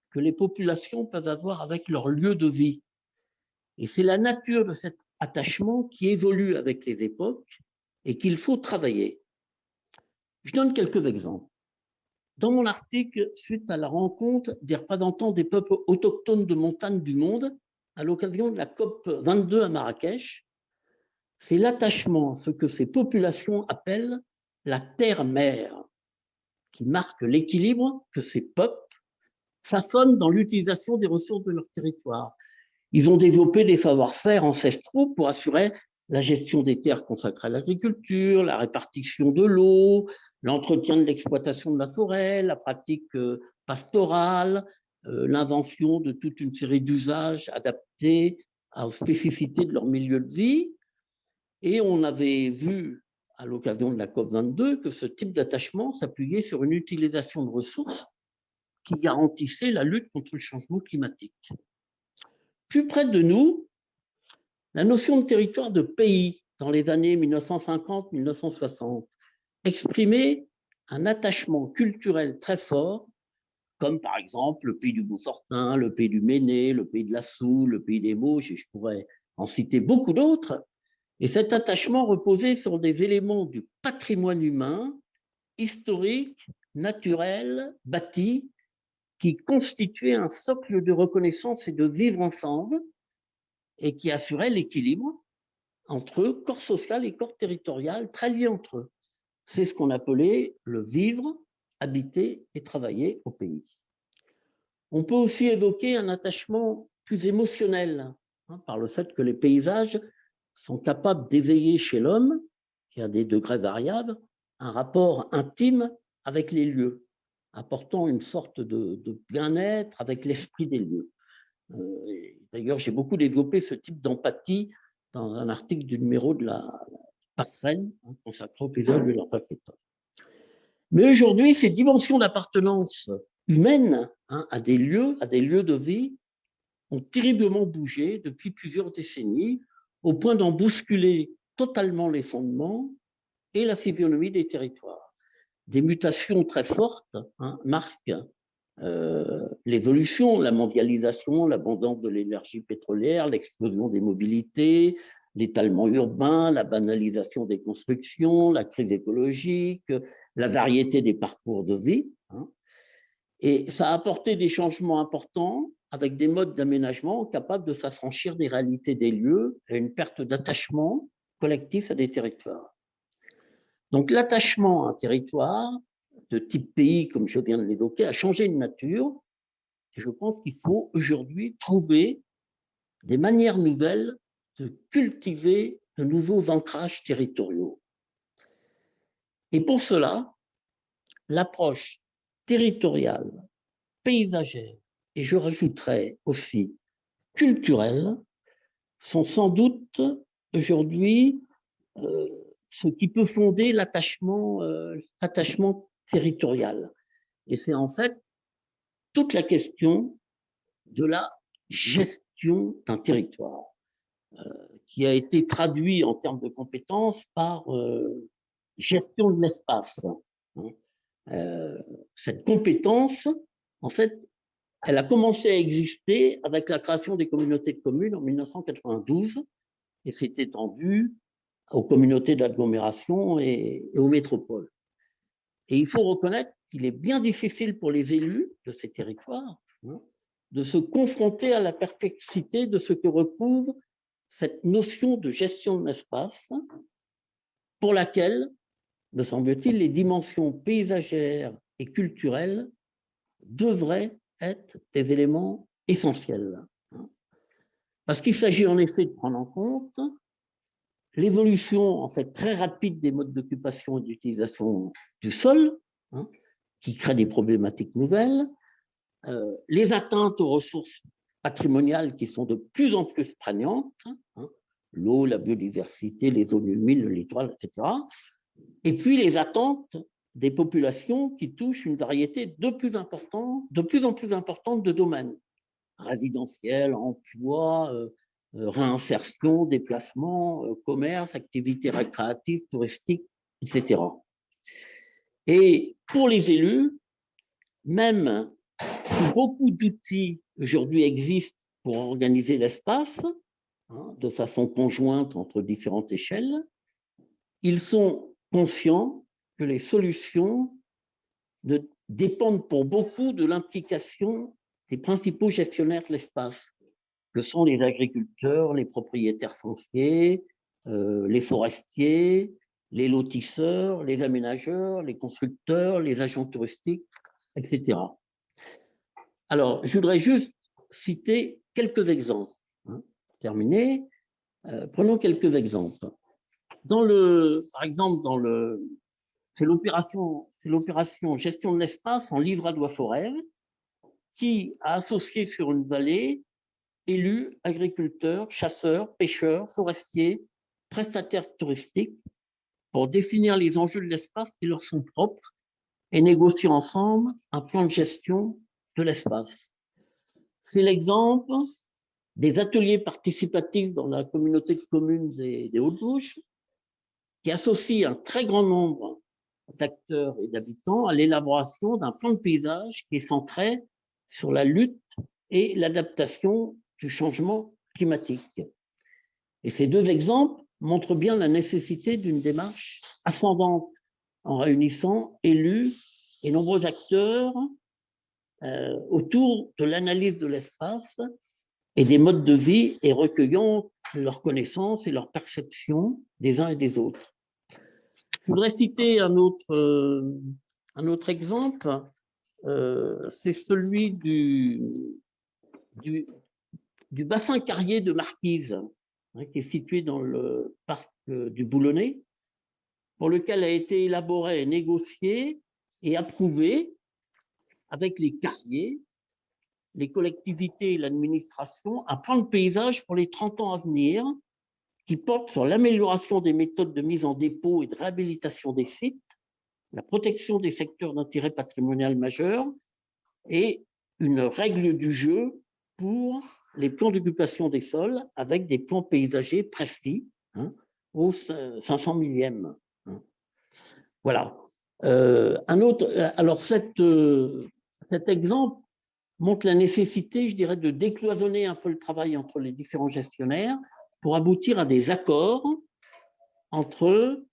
que les populations peuvent avoir avec leur lieu de vie. Et c'est la nature de cet attachement qui évolue avec les époques et qu'il faut travailler. Je donne quelques exemples. Dans mon article, suite à la rencontre des représentants des peuples autochtones de montagne du monde, à l'occasion de la COP 22 à Marrakech, c'est l'attachement à ce que ces populations appellent la terre-mère, qui marque l'équilibre que ces peuples façonnent dans l'utilisation des ressources de leur territoire. Ils ont développé des savoir-faire ancestraux pour assurer la gestion des terres consacrées à l'agriculture, la répartition de l'eau, l'entretien de l'exploitation de la forêt, la pratique pastorale, l'invention de toute une série d'usages adaptés aux spécificités de leur milieu de vie. Et on avait vu à l'occasion de la COP22 que ce type d'attachement s'appuyait sur une utilisation de ressources qui garantissait la lutte contre le changement climatique. Plus près de nous, la notion de territoire de pays dans les années 1950-1960 exprimait un attachement culturel très fort, comme par exemple le pays du Beaufortin, le pays du Méné, le pays de la Soue, le pays des Vosges, et je pourrais en citer beaucoup d'autres. Et cet attachement reposait sur des éléments du patrimoine humain, historique, naturel, bâti, qui constituait un socle de reconnaissance et de vivre ensemble et qui assurait l'équilibre entre corps social et corps territorial, très liés entre eux. C'est ce qu'on appelait le vivre, habiter et travailler au pays. On peut aussi évoquer un attachement plus émotionnel, par le fait que les paysages sont capables d'éveiller chez l'homme, et à des degrés variables, un rapport intime avec les lieux, apportant une sorte de bien-être avec l'esprit des lieux. D'ailleurs, j'ai beaucoup développé ce type d'empathie dans un article du numéro de la Passerelle, consacré au paysage de l'Arpaqueta. Mais aujourd'hui, ces dimensions d'appartenance humaine à des lieux de vie ont terriblement bougé depuis plusieurs décennies, au point d'en bousculer totalement les fondements et la physionomie des territoires. Des mutations très fortes marquent l'évolution, la mondialisation, l'abondance de l'énergie pétrolière, l'explosion des mobilités, l'étalement urbain, la banalisation des constructions, la crise écologique, la variété des parcours de vie. Et ça a apporté des changements importants avec des modes d'aménagement capables de s'affranchir des réalités des lieux et une perte d'attachement collectif à des territoires. Donc l'attachement à un territoire de type pays, comme je viens de l'évoquer, a changé de nature. Et je pense qu'il faut aujourd'hui trouver des manières nouvelles de cultiver de nouveaux ancrages territoriaux. Et pour cela, l'approche territoriale, paysagère, et je rajouterais aussi culturelle, sont sans doute aujourd'hui ce qui peut fonder l'attachement territorial. Et c'est en fait toute la question de la gestion d'un territoire, qui a été traduit en termes de compétences par gestion de l'espace. Cette compétence, en fait, elle a commencé à exister avec la création des communautés de communes en 1992 et s'est étendue aux communautés d'agglomération et aux métropoles. Et il faut reconnaître qu'il est bien difficile pour les élus de ces territoires de se confronter à la perplexité de ce que recouvre cette notion de gestion de l'espace, pour laquelle, me semble-t-il, les dimensions paysagères et culturelles devraient être des éléments essentiels. Parce qu'il s'agit en effet de prendre en compte l'évolution en fait très rapide des modes d'occupation et d'utilisation du sol, qui crée des problématiques nouvelles, les atteintes aux ressources patrimoniales qui sont de plus en plus prégnantes, l'eau, la biodiversité, les zones humides, le littoral, etc. Et puis les attentes des populations qui touchent une variété de plus en plus importante de domaines, résidentiels, emploi, réinsertion, déplacement, commerce, activités récréatives, touristiques, etc. Et pour les élus, même si beaucoup d'outils aujourd'hui existent pour organiser l'espace, de façon conjointe entre différentes échelles, ils sont conscients que les solutions dépendent pour beaucoup de l'implication des principaux gestionnaires de l'espace, que sont les agriculteurs, les propriétaires fonciers, les forestiers, les lotisseurs, les aménageurs, les constructeurs, les agents touristiques, etc. Alors, je voudrais juste citer quelques exemples. Pour terminer, prenons quelques exemples. Par exemple, c'est l'opération gestion de l'espace en livradois-forêt qui a associé sur une vallée élus, agriculteurs, chasseurs, pêcheurs, forestiers, prestataires touristiques pour définir les enjeux de l'espace qui leur sont propres et négocier ensemble un plan de gestion de l'espace. C'est l'exemple des ateliers participatifs dans la communauté de communes des Hautes-Vosges qui associent un très grand nombre d'acteurs et d'habitants à l'élaboration d'un plan de paysage qui est centré sur la lutte et l'adaptation du changement climatique. Et ces deux exemples montrent bien la nécessité d'une démarche ascendante en réunissant élus et nombreux acteurs autour de l'analyse de l'espace et des modes de vie et recueillant leurs connaissances et leurs perceptions des uns et des autres. Je voudrais citer un autre exemple, c'est celui du bassin carrier de Marquise, qui est situé dans le parc du Boulonnais, pour lequel a été élaboré, négocié et approuvé avec les carriers, les collectivités et l'administration un plan de paysage pour les 30 ans à venir qui porte sur l'amélioration des méthodes de mise en dépôt et de réhabilitation des sites, la protection des secteurs d'intérêt patrimonial majeur et une règle du jeu pour les plans d'occupation des sols avec des plans paysagers précis au 500 millième. Voilà. Alors cet exemple montre la nécessité, je dirais, de décloisonner un peu le travail entre les différents gestionnaires pour aboutir à des accords entre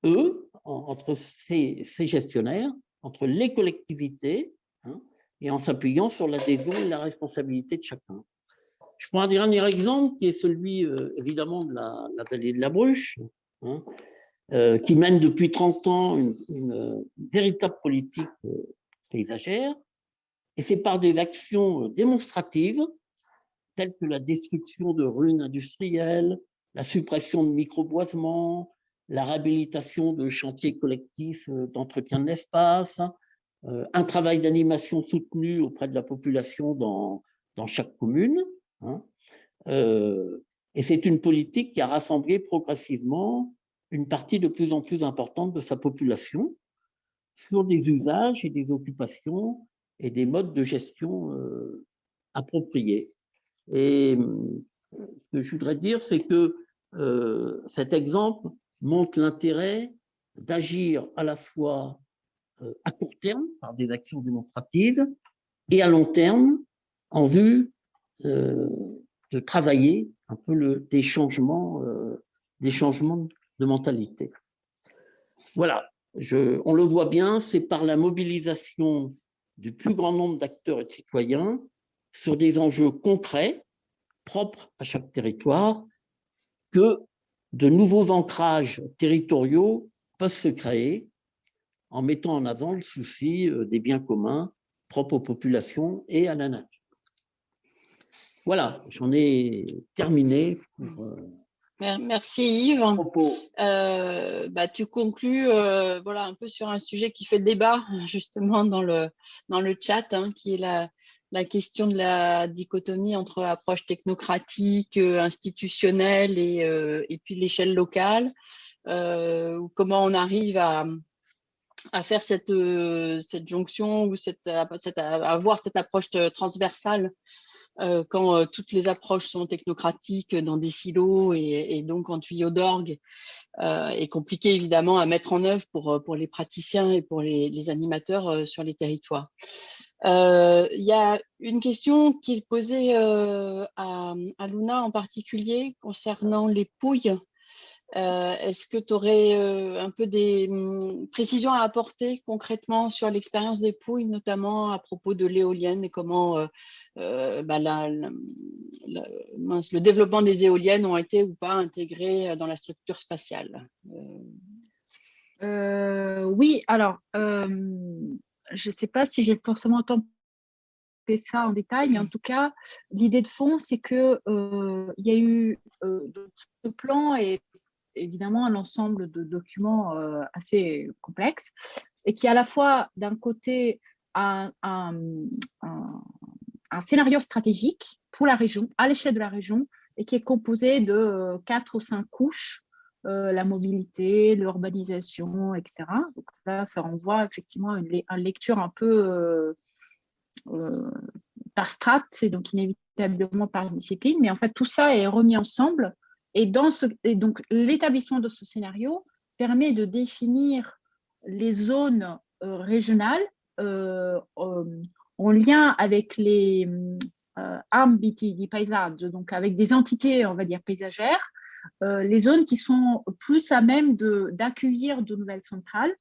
eux, entre ces gestionnaires, entre les collectivités, et en s'appuyant sur l'adhésion et la responsabilité de chacun. Je prends un dernier exemple qui est celui, évidemment, de la vallée de la Bruche, qui mène depuis 30 ans une véritable politique paysagère, et c'est par des actions démonstratives telles que la destruction de ruines industrielles, la suppression de microboisements, la réhabilitation de chantiers collectifs d'entretien de l'espace, un travail d'animation soutenu auprès de la population dans chaque commune. Hein. Et c'est une politique qui a rassemblé progressivement une partie de plus en plus importante de sa population sur des usages et des occupations et des modes de gestion appropriés. Et ce que je voudrais dire, c'est que cet exemple montre l'intérêt d'agir à la fois à court terme par des actions démonstratives et à long terme en vue de travailler un peu des changements de mentalité. Voilà, on le voit bien, c'est par la mobilisation du plus grand nombre d'acteurs et de citoyens sur des enjeux concrets, propres à chaque territoire, que de nouveaux ancrages territoriaux peuvent se créer en mettant en avant le souci des biens communs propres aux populations et à la nature. Voilà, j'en ai terminé. Merci Yves. Tu conclus voilà, un peu sur un sujet qui fait débat justement dans le chat, hein, qui est la question de la dichotomie entre approche technocratique, institutionnelle et puis l'échelle locale. Comment on arrive à faire cette jonction ou à avoir cette approche transversale quand toutes les approches sont technocratiques dans des silos et donc en tuyaux d'orgue, est compliqué évidemment à mettre en œuvre pour les praticiens et pour les animateurs sur les territoires. Il y a une question qui est posée à Luna en particulier concernant les pouilles. Est-ce que tu aurais un peu des précisions à apporter concrètement sur l'expérience des pouilles, notamment à propos de l'éolienne et comment le développement des éoliennes ont été ou pas intégrés dans la structure spatiale? Oui, alors, je ne sais pas si j'ai forcément tant fait ça en détail, mais en tout cas, l'idée de fond, c'est qu'il y a eu ce plan et évidemment un ensemble de documents assez complexes et qui à la fois d'un côté un scénario stratégique pour la région, à l'échelle de la région, et qui est composé de 4 ou 5 couches, la mobilité, l'urbanisation, etc. Donc là, ça renvoie effectivement à une lecture un peu par strate, c'est donc inévitablement par discipline, mais en fait, tout ça est remis ensemble. Et donc, l'établissement de ce scénario permet de définir les zones régionales en lien avec les ambiti di paesaggio, donc avec des entités, on va dire, paysagères, les zones qui sont plus à même d'accueillir de nouvelles centrales,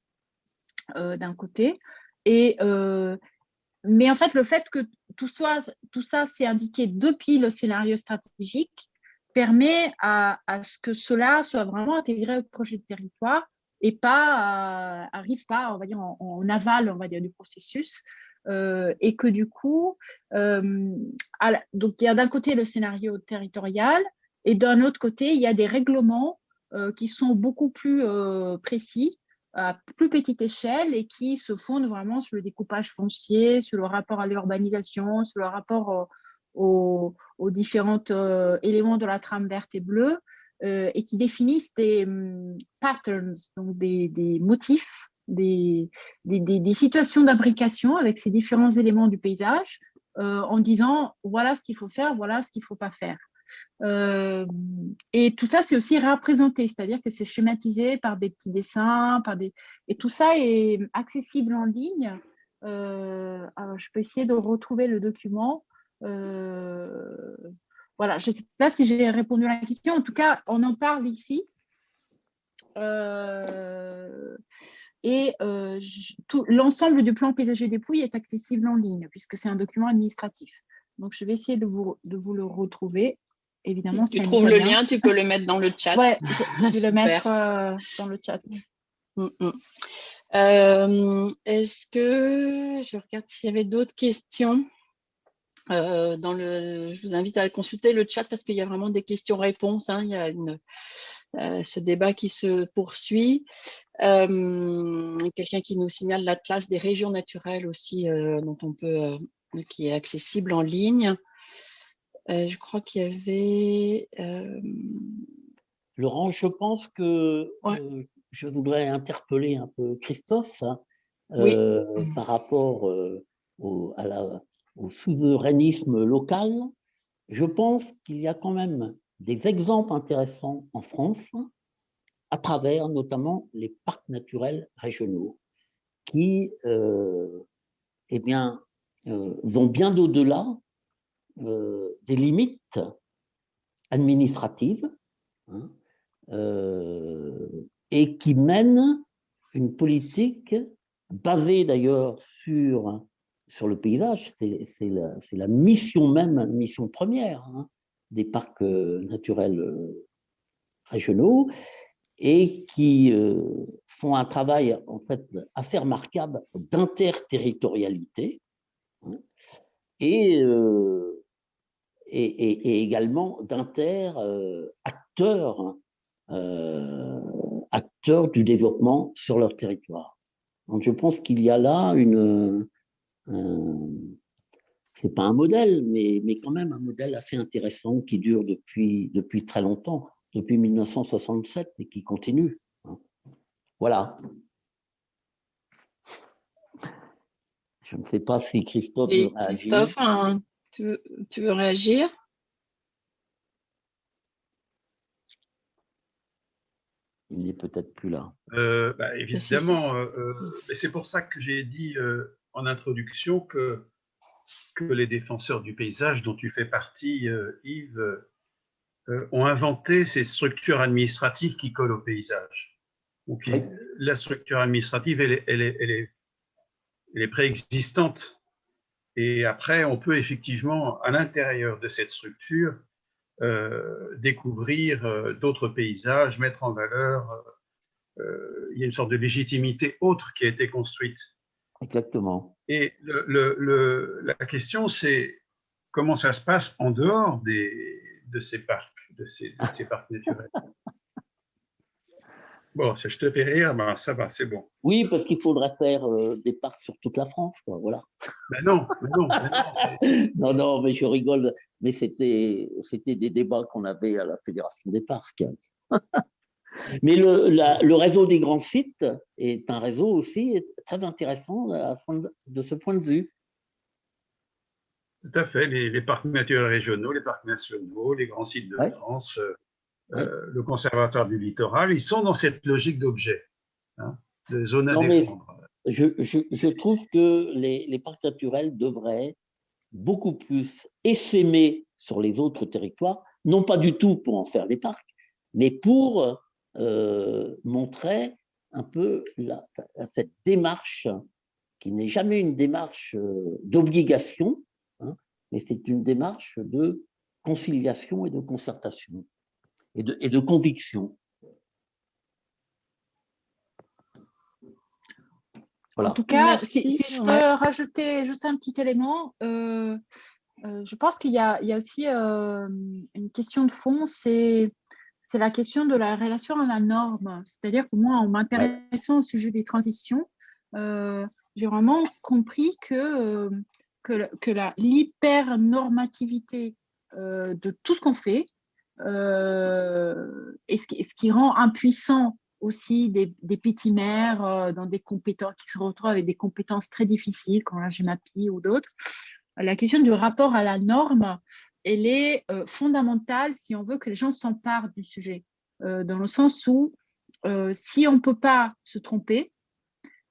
d'un côté. Mais en fait, le fait que tout ça s'est indiqué depuis le scénario stratégique permet à ce que cela soit vraiment intégré au projet de territoire et arrive pas, on va dire, en aval, on va dire, du processus. Et que du coup, donc il y a d'un côté le scénario territorial et d'un autre côté, il y a des règlements qui sont beaucoup plus précis, à plus petite échelle et qui se fondent vraiment sur le découpage foncier, sur le rapport à l'urbanisation, sur le rapport aux différents éléments de la trame verte et bleue et qui définissent des patterns, donc des motifs, des situations d'imbrication avec ces différents éléments du paysage en disant voilà ce qu'il faut faire, voilà ce qu'il ne faut pas faire. Et tout ça, c'est aussi représenté, c'est-à-dire que c'est schématisé par des petits dessins, et tout ça est accessible en ligne. Alors, je peux essayer de retrouver le document. Voilà, je ne sais pas si j'ai répondu à la question. En tout cas, on en parle ici. L'ensemble du plan paysager des Pouilles est accessible en ligne, puisque c'est un document administratif. Donc, je vais essayer de vous le retrouver. Évidemment, si tu trouves le lien, tu peux le mettre dans le chat. Ouais, je vais le mettre dans le chat. Est-ce que je regarde s'il y avait d'autres questions? je vous invite à consulter le chat parce qu'il y a vraiment des questions-réponses. Hein. Il y a ce débat qui se poursuit. Quelqu'un qui nous signale l'atlas des régions naturelles aussi, dont on peut, qui est accessible en ligne. Je crois qu'il y avait… Laurent, je pense que Ouais. je voudrais interpeller un peu Christophe Oui. par rapport au souverainisme local. Je pense qu'il y a quand même des exemples intéressants en France, à travers notamment les parcs naturels régionaux, qui eh bien, vont bien au-delà des limites administratives, hein, et qui mènent une politique basée d'ailleurs sur le paysage. C'est la mission même, la mission première, hein, des parcs naturels régionaux, et qui font un travail en fait assez remarquable d'interterritorialité, hein, et également d'inter-acteurs acteurs du développement sur leur territoire. Donc je pense qu'il y a là c'est pas un modèle, mais quand même un modèle assez intéressant qui dure depuis très longtemps, depuis 1967 et qui continue. Voilà. Je ne sais pas si Christophe veut réagir. Christophe, hein, tu veux réagir? Il n'est peut-être plus là. Évidemment, c'est pour ça que j'ai dit en introduction que les défenseurs du paysage, dont tu fais partie, Yves, ont inventé ces structures administratives qui collent au paysage. Donc, Oui. La structure administrative, elle est préexistante. Et après, on peut effectivement, à l'intérieur de cette structure, découvrir d'autres paysages, mettre en valeur. Il y a une sorte de légitimité autre qui a été construite. Exactement. Et la question, c'est comment ça se passe en dehors de ces parcs, de ces parcs naturels. Bon, si je te fais rire, ben ça va, c'est bon. Oui, parce qu'il faudrait faire des parcs sur toute la France, quoi, voilà. Ben non. Non, mais je rigole. Mais c'était des débats qu'on avait à la Fédération des parcs. Mais le réseau des grands sites est un réseau aussi très intéressant de ce point de vue. Tout à fait, les parcs naturels régionaux, les parcs nationaux, les grands sites de France, le Conservatoire du littoral, ils sont dans cette logique d'objet, hein, de zone à défendre. Je trouve que les parcs naturels devraient beaucoup plus essaimer sur les autres territoires, non pas du tout pour en faire des parcs, mais pour montrer un peu cette démarche qui n'est jamais une démarche d'obligation, hein, mais c'est une démarche de conciliation et de concertation et de conviction. Voilà. En tout cas, si je peux rajouter juste un petit élément, je pense qu'il y a aussi une question de fond, c'est la question de la relation à la norme. C'est-à-dire que moi, en m'intéressant au sujet des transitions, j'ai vraiment compris que l'hyper-normativité de tout ce qu'on fait, et ce qui rend impuissant aussi des petits maires dans des compétences qui se retrouvent avec des compétences très difficiles, comme la GEMAPI ou d'autres. La question du rapport à la norme, elle est fondamentale si on veut que les gens s'emparent du sujet, dans le sens où si on ne peut pas se tromper,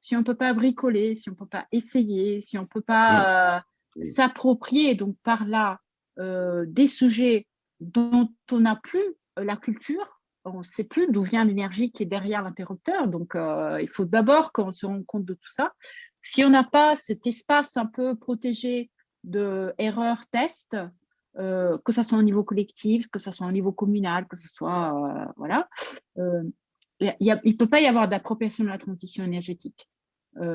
si on ne peut pas bricoler, si on ne peut pas essayer, si on ne peut pas s'approprier, donc par là, des sujets dont on n'a plus la culture, on ne sait plus d'où vient l'énergie qui est derrière l'interrupteur. Donc, il faut d'abord qu'on se rende compte de tout ça. Si on n'a pas cet espace un peu protégé de erreurs-tests, que ce soit au niveau collectif, que ce soit au niveau communal, que ce soit… voilà. Il ne peut pas y avoir d'appropriation de la transition énergétique.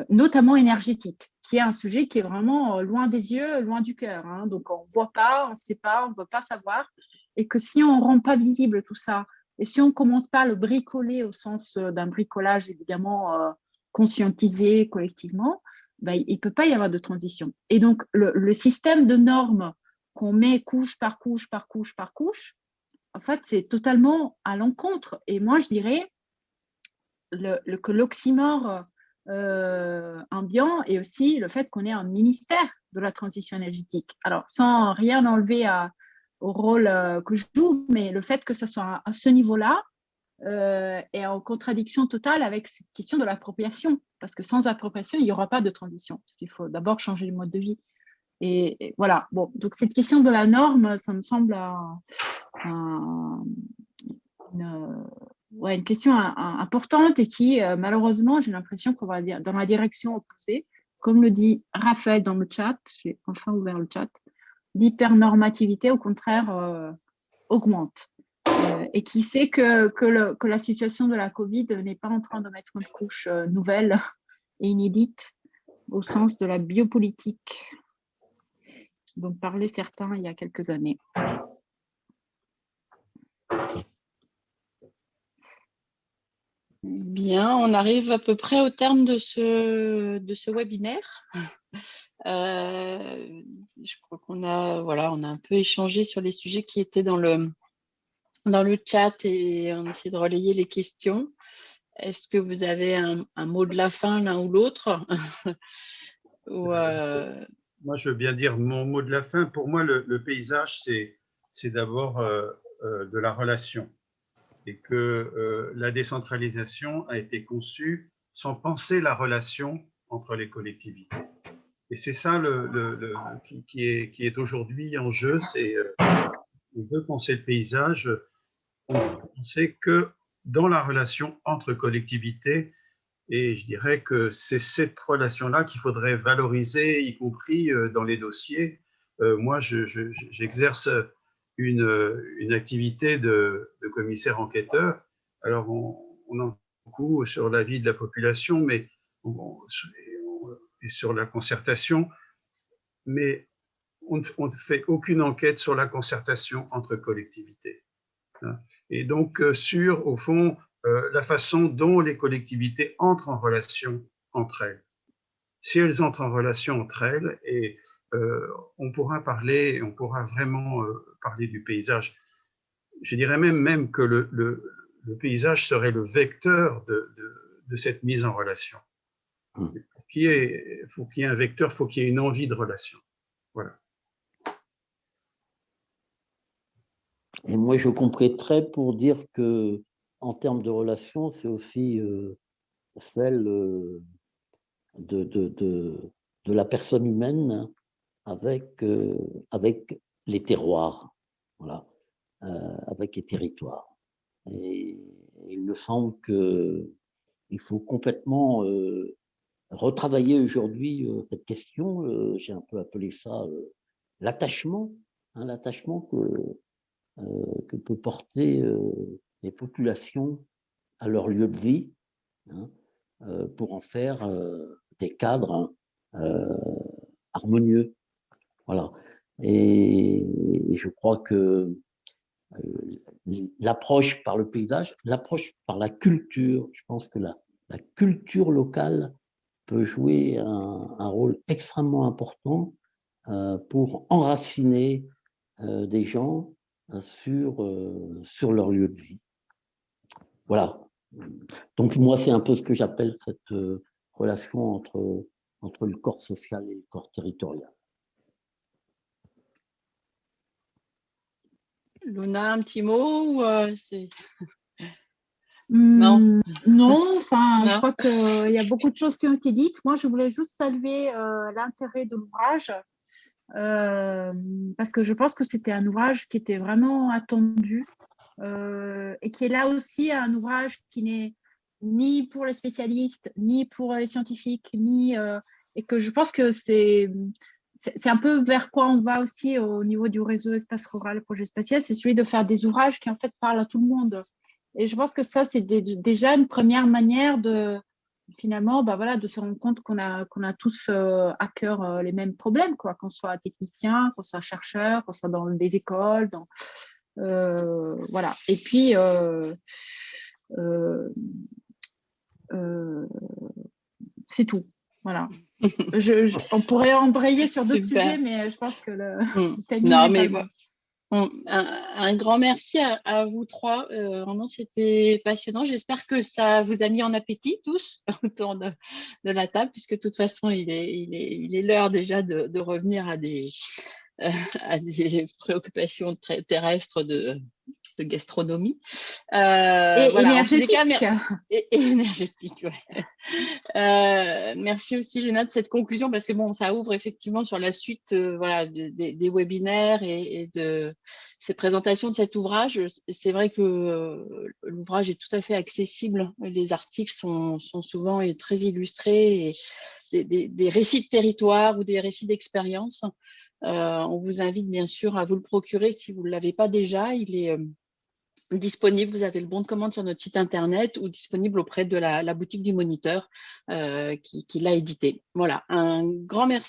notamment énergétique, qui est un sujet qui est vraiment loin des yeux, loin du cœur. Hein. Donc, on ne voit pas, on ne sait pas, on ne veut pas savoir. Et que si on ne rend pas visible tout ça, et si on ne commence pas à le bricoler au sens d'un bricolage évidemment conscientisé collectivement, ben, il ne peut pas y avoir de transition. Et donc, le système de normes qu'on met couche par couche, par couche, par couche, en fait, c'est totalement à l'encontre. Et moi, je dirais que l'oxymore ambiant et aussi le fait qu'on ait un ministère de la transition énergétique. Alors, sans rien enlever au rôle que je joue, mais le fait que ça soit à ce niveau-là est en contradiction totale avec cette question de l'appropriation. Parce que sans appropriation, il n'y aura pas de transition. Parce qu'il faut d'abord changer le mode de vie. Et voilà. Bon, donc cette question de la norme, ça me semble une question importante et qui, malheureusement, j'ai l'impression qu'on va dire dans la direction opposée. Comme le dit Raphaël dans le chat, j'ai enfin ouvert le chat, l'hypernormativité, au contraire, augmente. Et qui sait que la situation de la Covid n'est pas en train de mettre une couche nouvelle et inédite au sens de la biopolitique dont parlaient certains il y a quelques années. Bien, on arrive à peu près au terme de ce webinaire. Je crois qu'on a, voilà, on a un peu échangé sur les sujets qui étaient dans le chat et on essaie de relayer les questions. Est-ce que vous avez un mot de la fin l'un ou l'autre? Moi, je veux bien dire mon mot de la fin. Pour moi, le paysage, c'est d'abord de la relation. Et que la décentralisation a été conçue sans penser la relation entre les collectivités. Et c'est ça qui est aujourd'hui en jeu. C'est on veut penser le paysage, on sait que dans la relation entre collectivités, et je dirais que c'est cette relation-là qu'il faudrait valoriser, y compris dans les dossiers. Moi, j'exerce une activité de commissaire enquêteur. Alors, on en beaucoup sur la vie de la population, mais et sur la concertation, mais on ne fait aucune enquête sur la concertation entre collectivités. Et donc, au fond, la façon dont les collectivités entrent en relation entre elles. Si elles entrent en relation entre elles, et on pourra vraiment parler du paysage. Je dirais même que le paysage serait le vecteur de cette mise en relation. Pour qu'il y ait un vecteur, il faut qu'il y ait une envie de relation. Voilà. Et moi, je compléterais pour dire que, en termes de relations, c'est aussi celle de la personne humaine avec les terroirs, voilà, avec les territoires. Et il me semble qu'il faut complètement retravailler aujourd'hui cette question. J'ai un peu appelé ça l'attachement, hein, l'attachement que peut porter les populations à leur lieu de vie, hein, pour en faire des cadres harmonieux. Voilà. Et je crois que l'approche par le paysage, l'approche par la culture, je pense que la culture locale peut jouer un rôle extrêmement important pour enraciner des gens sur leur lieu de vie. Voilà. Donc moi, c'est un peu ce que j'appelle cette relation entre le corps social et le corps territorial. Luna, un petit mot ou Non, enfin, non. Je crois qu'il y a beaucoup de choses qui ont été dites. Moi, je voulais juste saluer l'intérêt de l'ouvrage parce que je pense que c'était un ouvrage qui était vraiment attendu et qui est là aussi un ouvrage qui n'est ni pour les spécialistes, ni pour les scientifiques, et que je pense que c'est un peu vers quoi on va aussi au niveau du réseau espace rural et projet spatial, c'est celui de faire des ouvrages qui en fait parlent à tout le monde. Et je pense que ça, c'est déjà une première manière de finalement, bah voilà, de se rendre compte qu'on a tous à cœur les mêmes problèmes, quoi, qu'on soit technicien, qu'on soit chercheur, qu'on soit dans des écoles, voilà. Et puis, c'est tout. Voilà. On pourrait embrayer sur d'autres sujets, mais je pense que le timing non, n'est mais pas bon. Un grand merci à vous trois. Vraiment, c'était passionnant. J'espère que ça vous a mis en appétit tous autour de la table, puisque de toute façon, il est l'heure déjà de revenir à des préoccupations très terrestres de gastronomie. Et voilà, énergétique. En tous les cas, et énergétique, ouais. Merci aussi, Léna, de cette conclusion, parce que bon, ça ouvre effectivement sur la suite voilà, des webinaires et de ces présentations de cet ouvrage. C'est vrai que l'ouvrage est tout à fait accessible. Les articles sont souvent très illustrés, et des récits de territoire ou des récits d'expérience. On vous invite bien sûr à vous le procurer si vous ne l'avez pas déjà. Il est disponible, vous avez le bon de commande sur notre site internet ou disponible auprès de la boutique du Moniteur qui l'a édité. Voilà, un grand merci.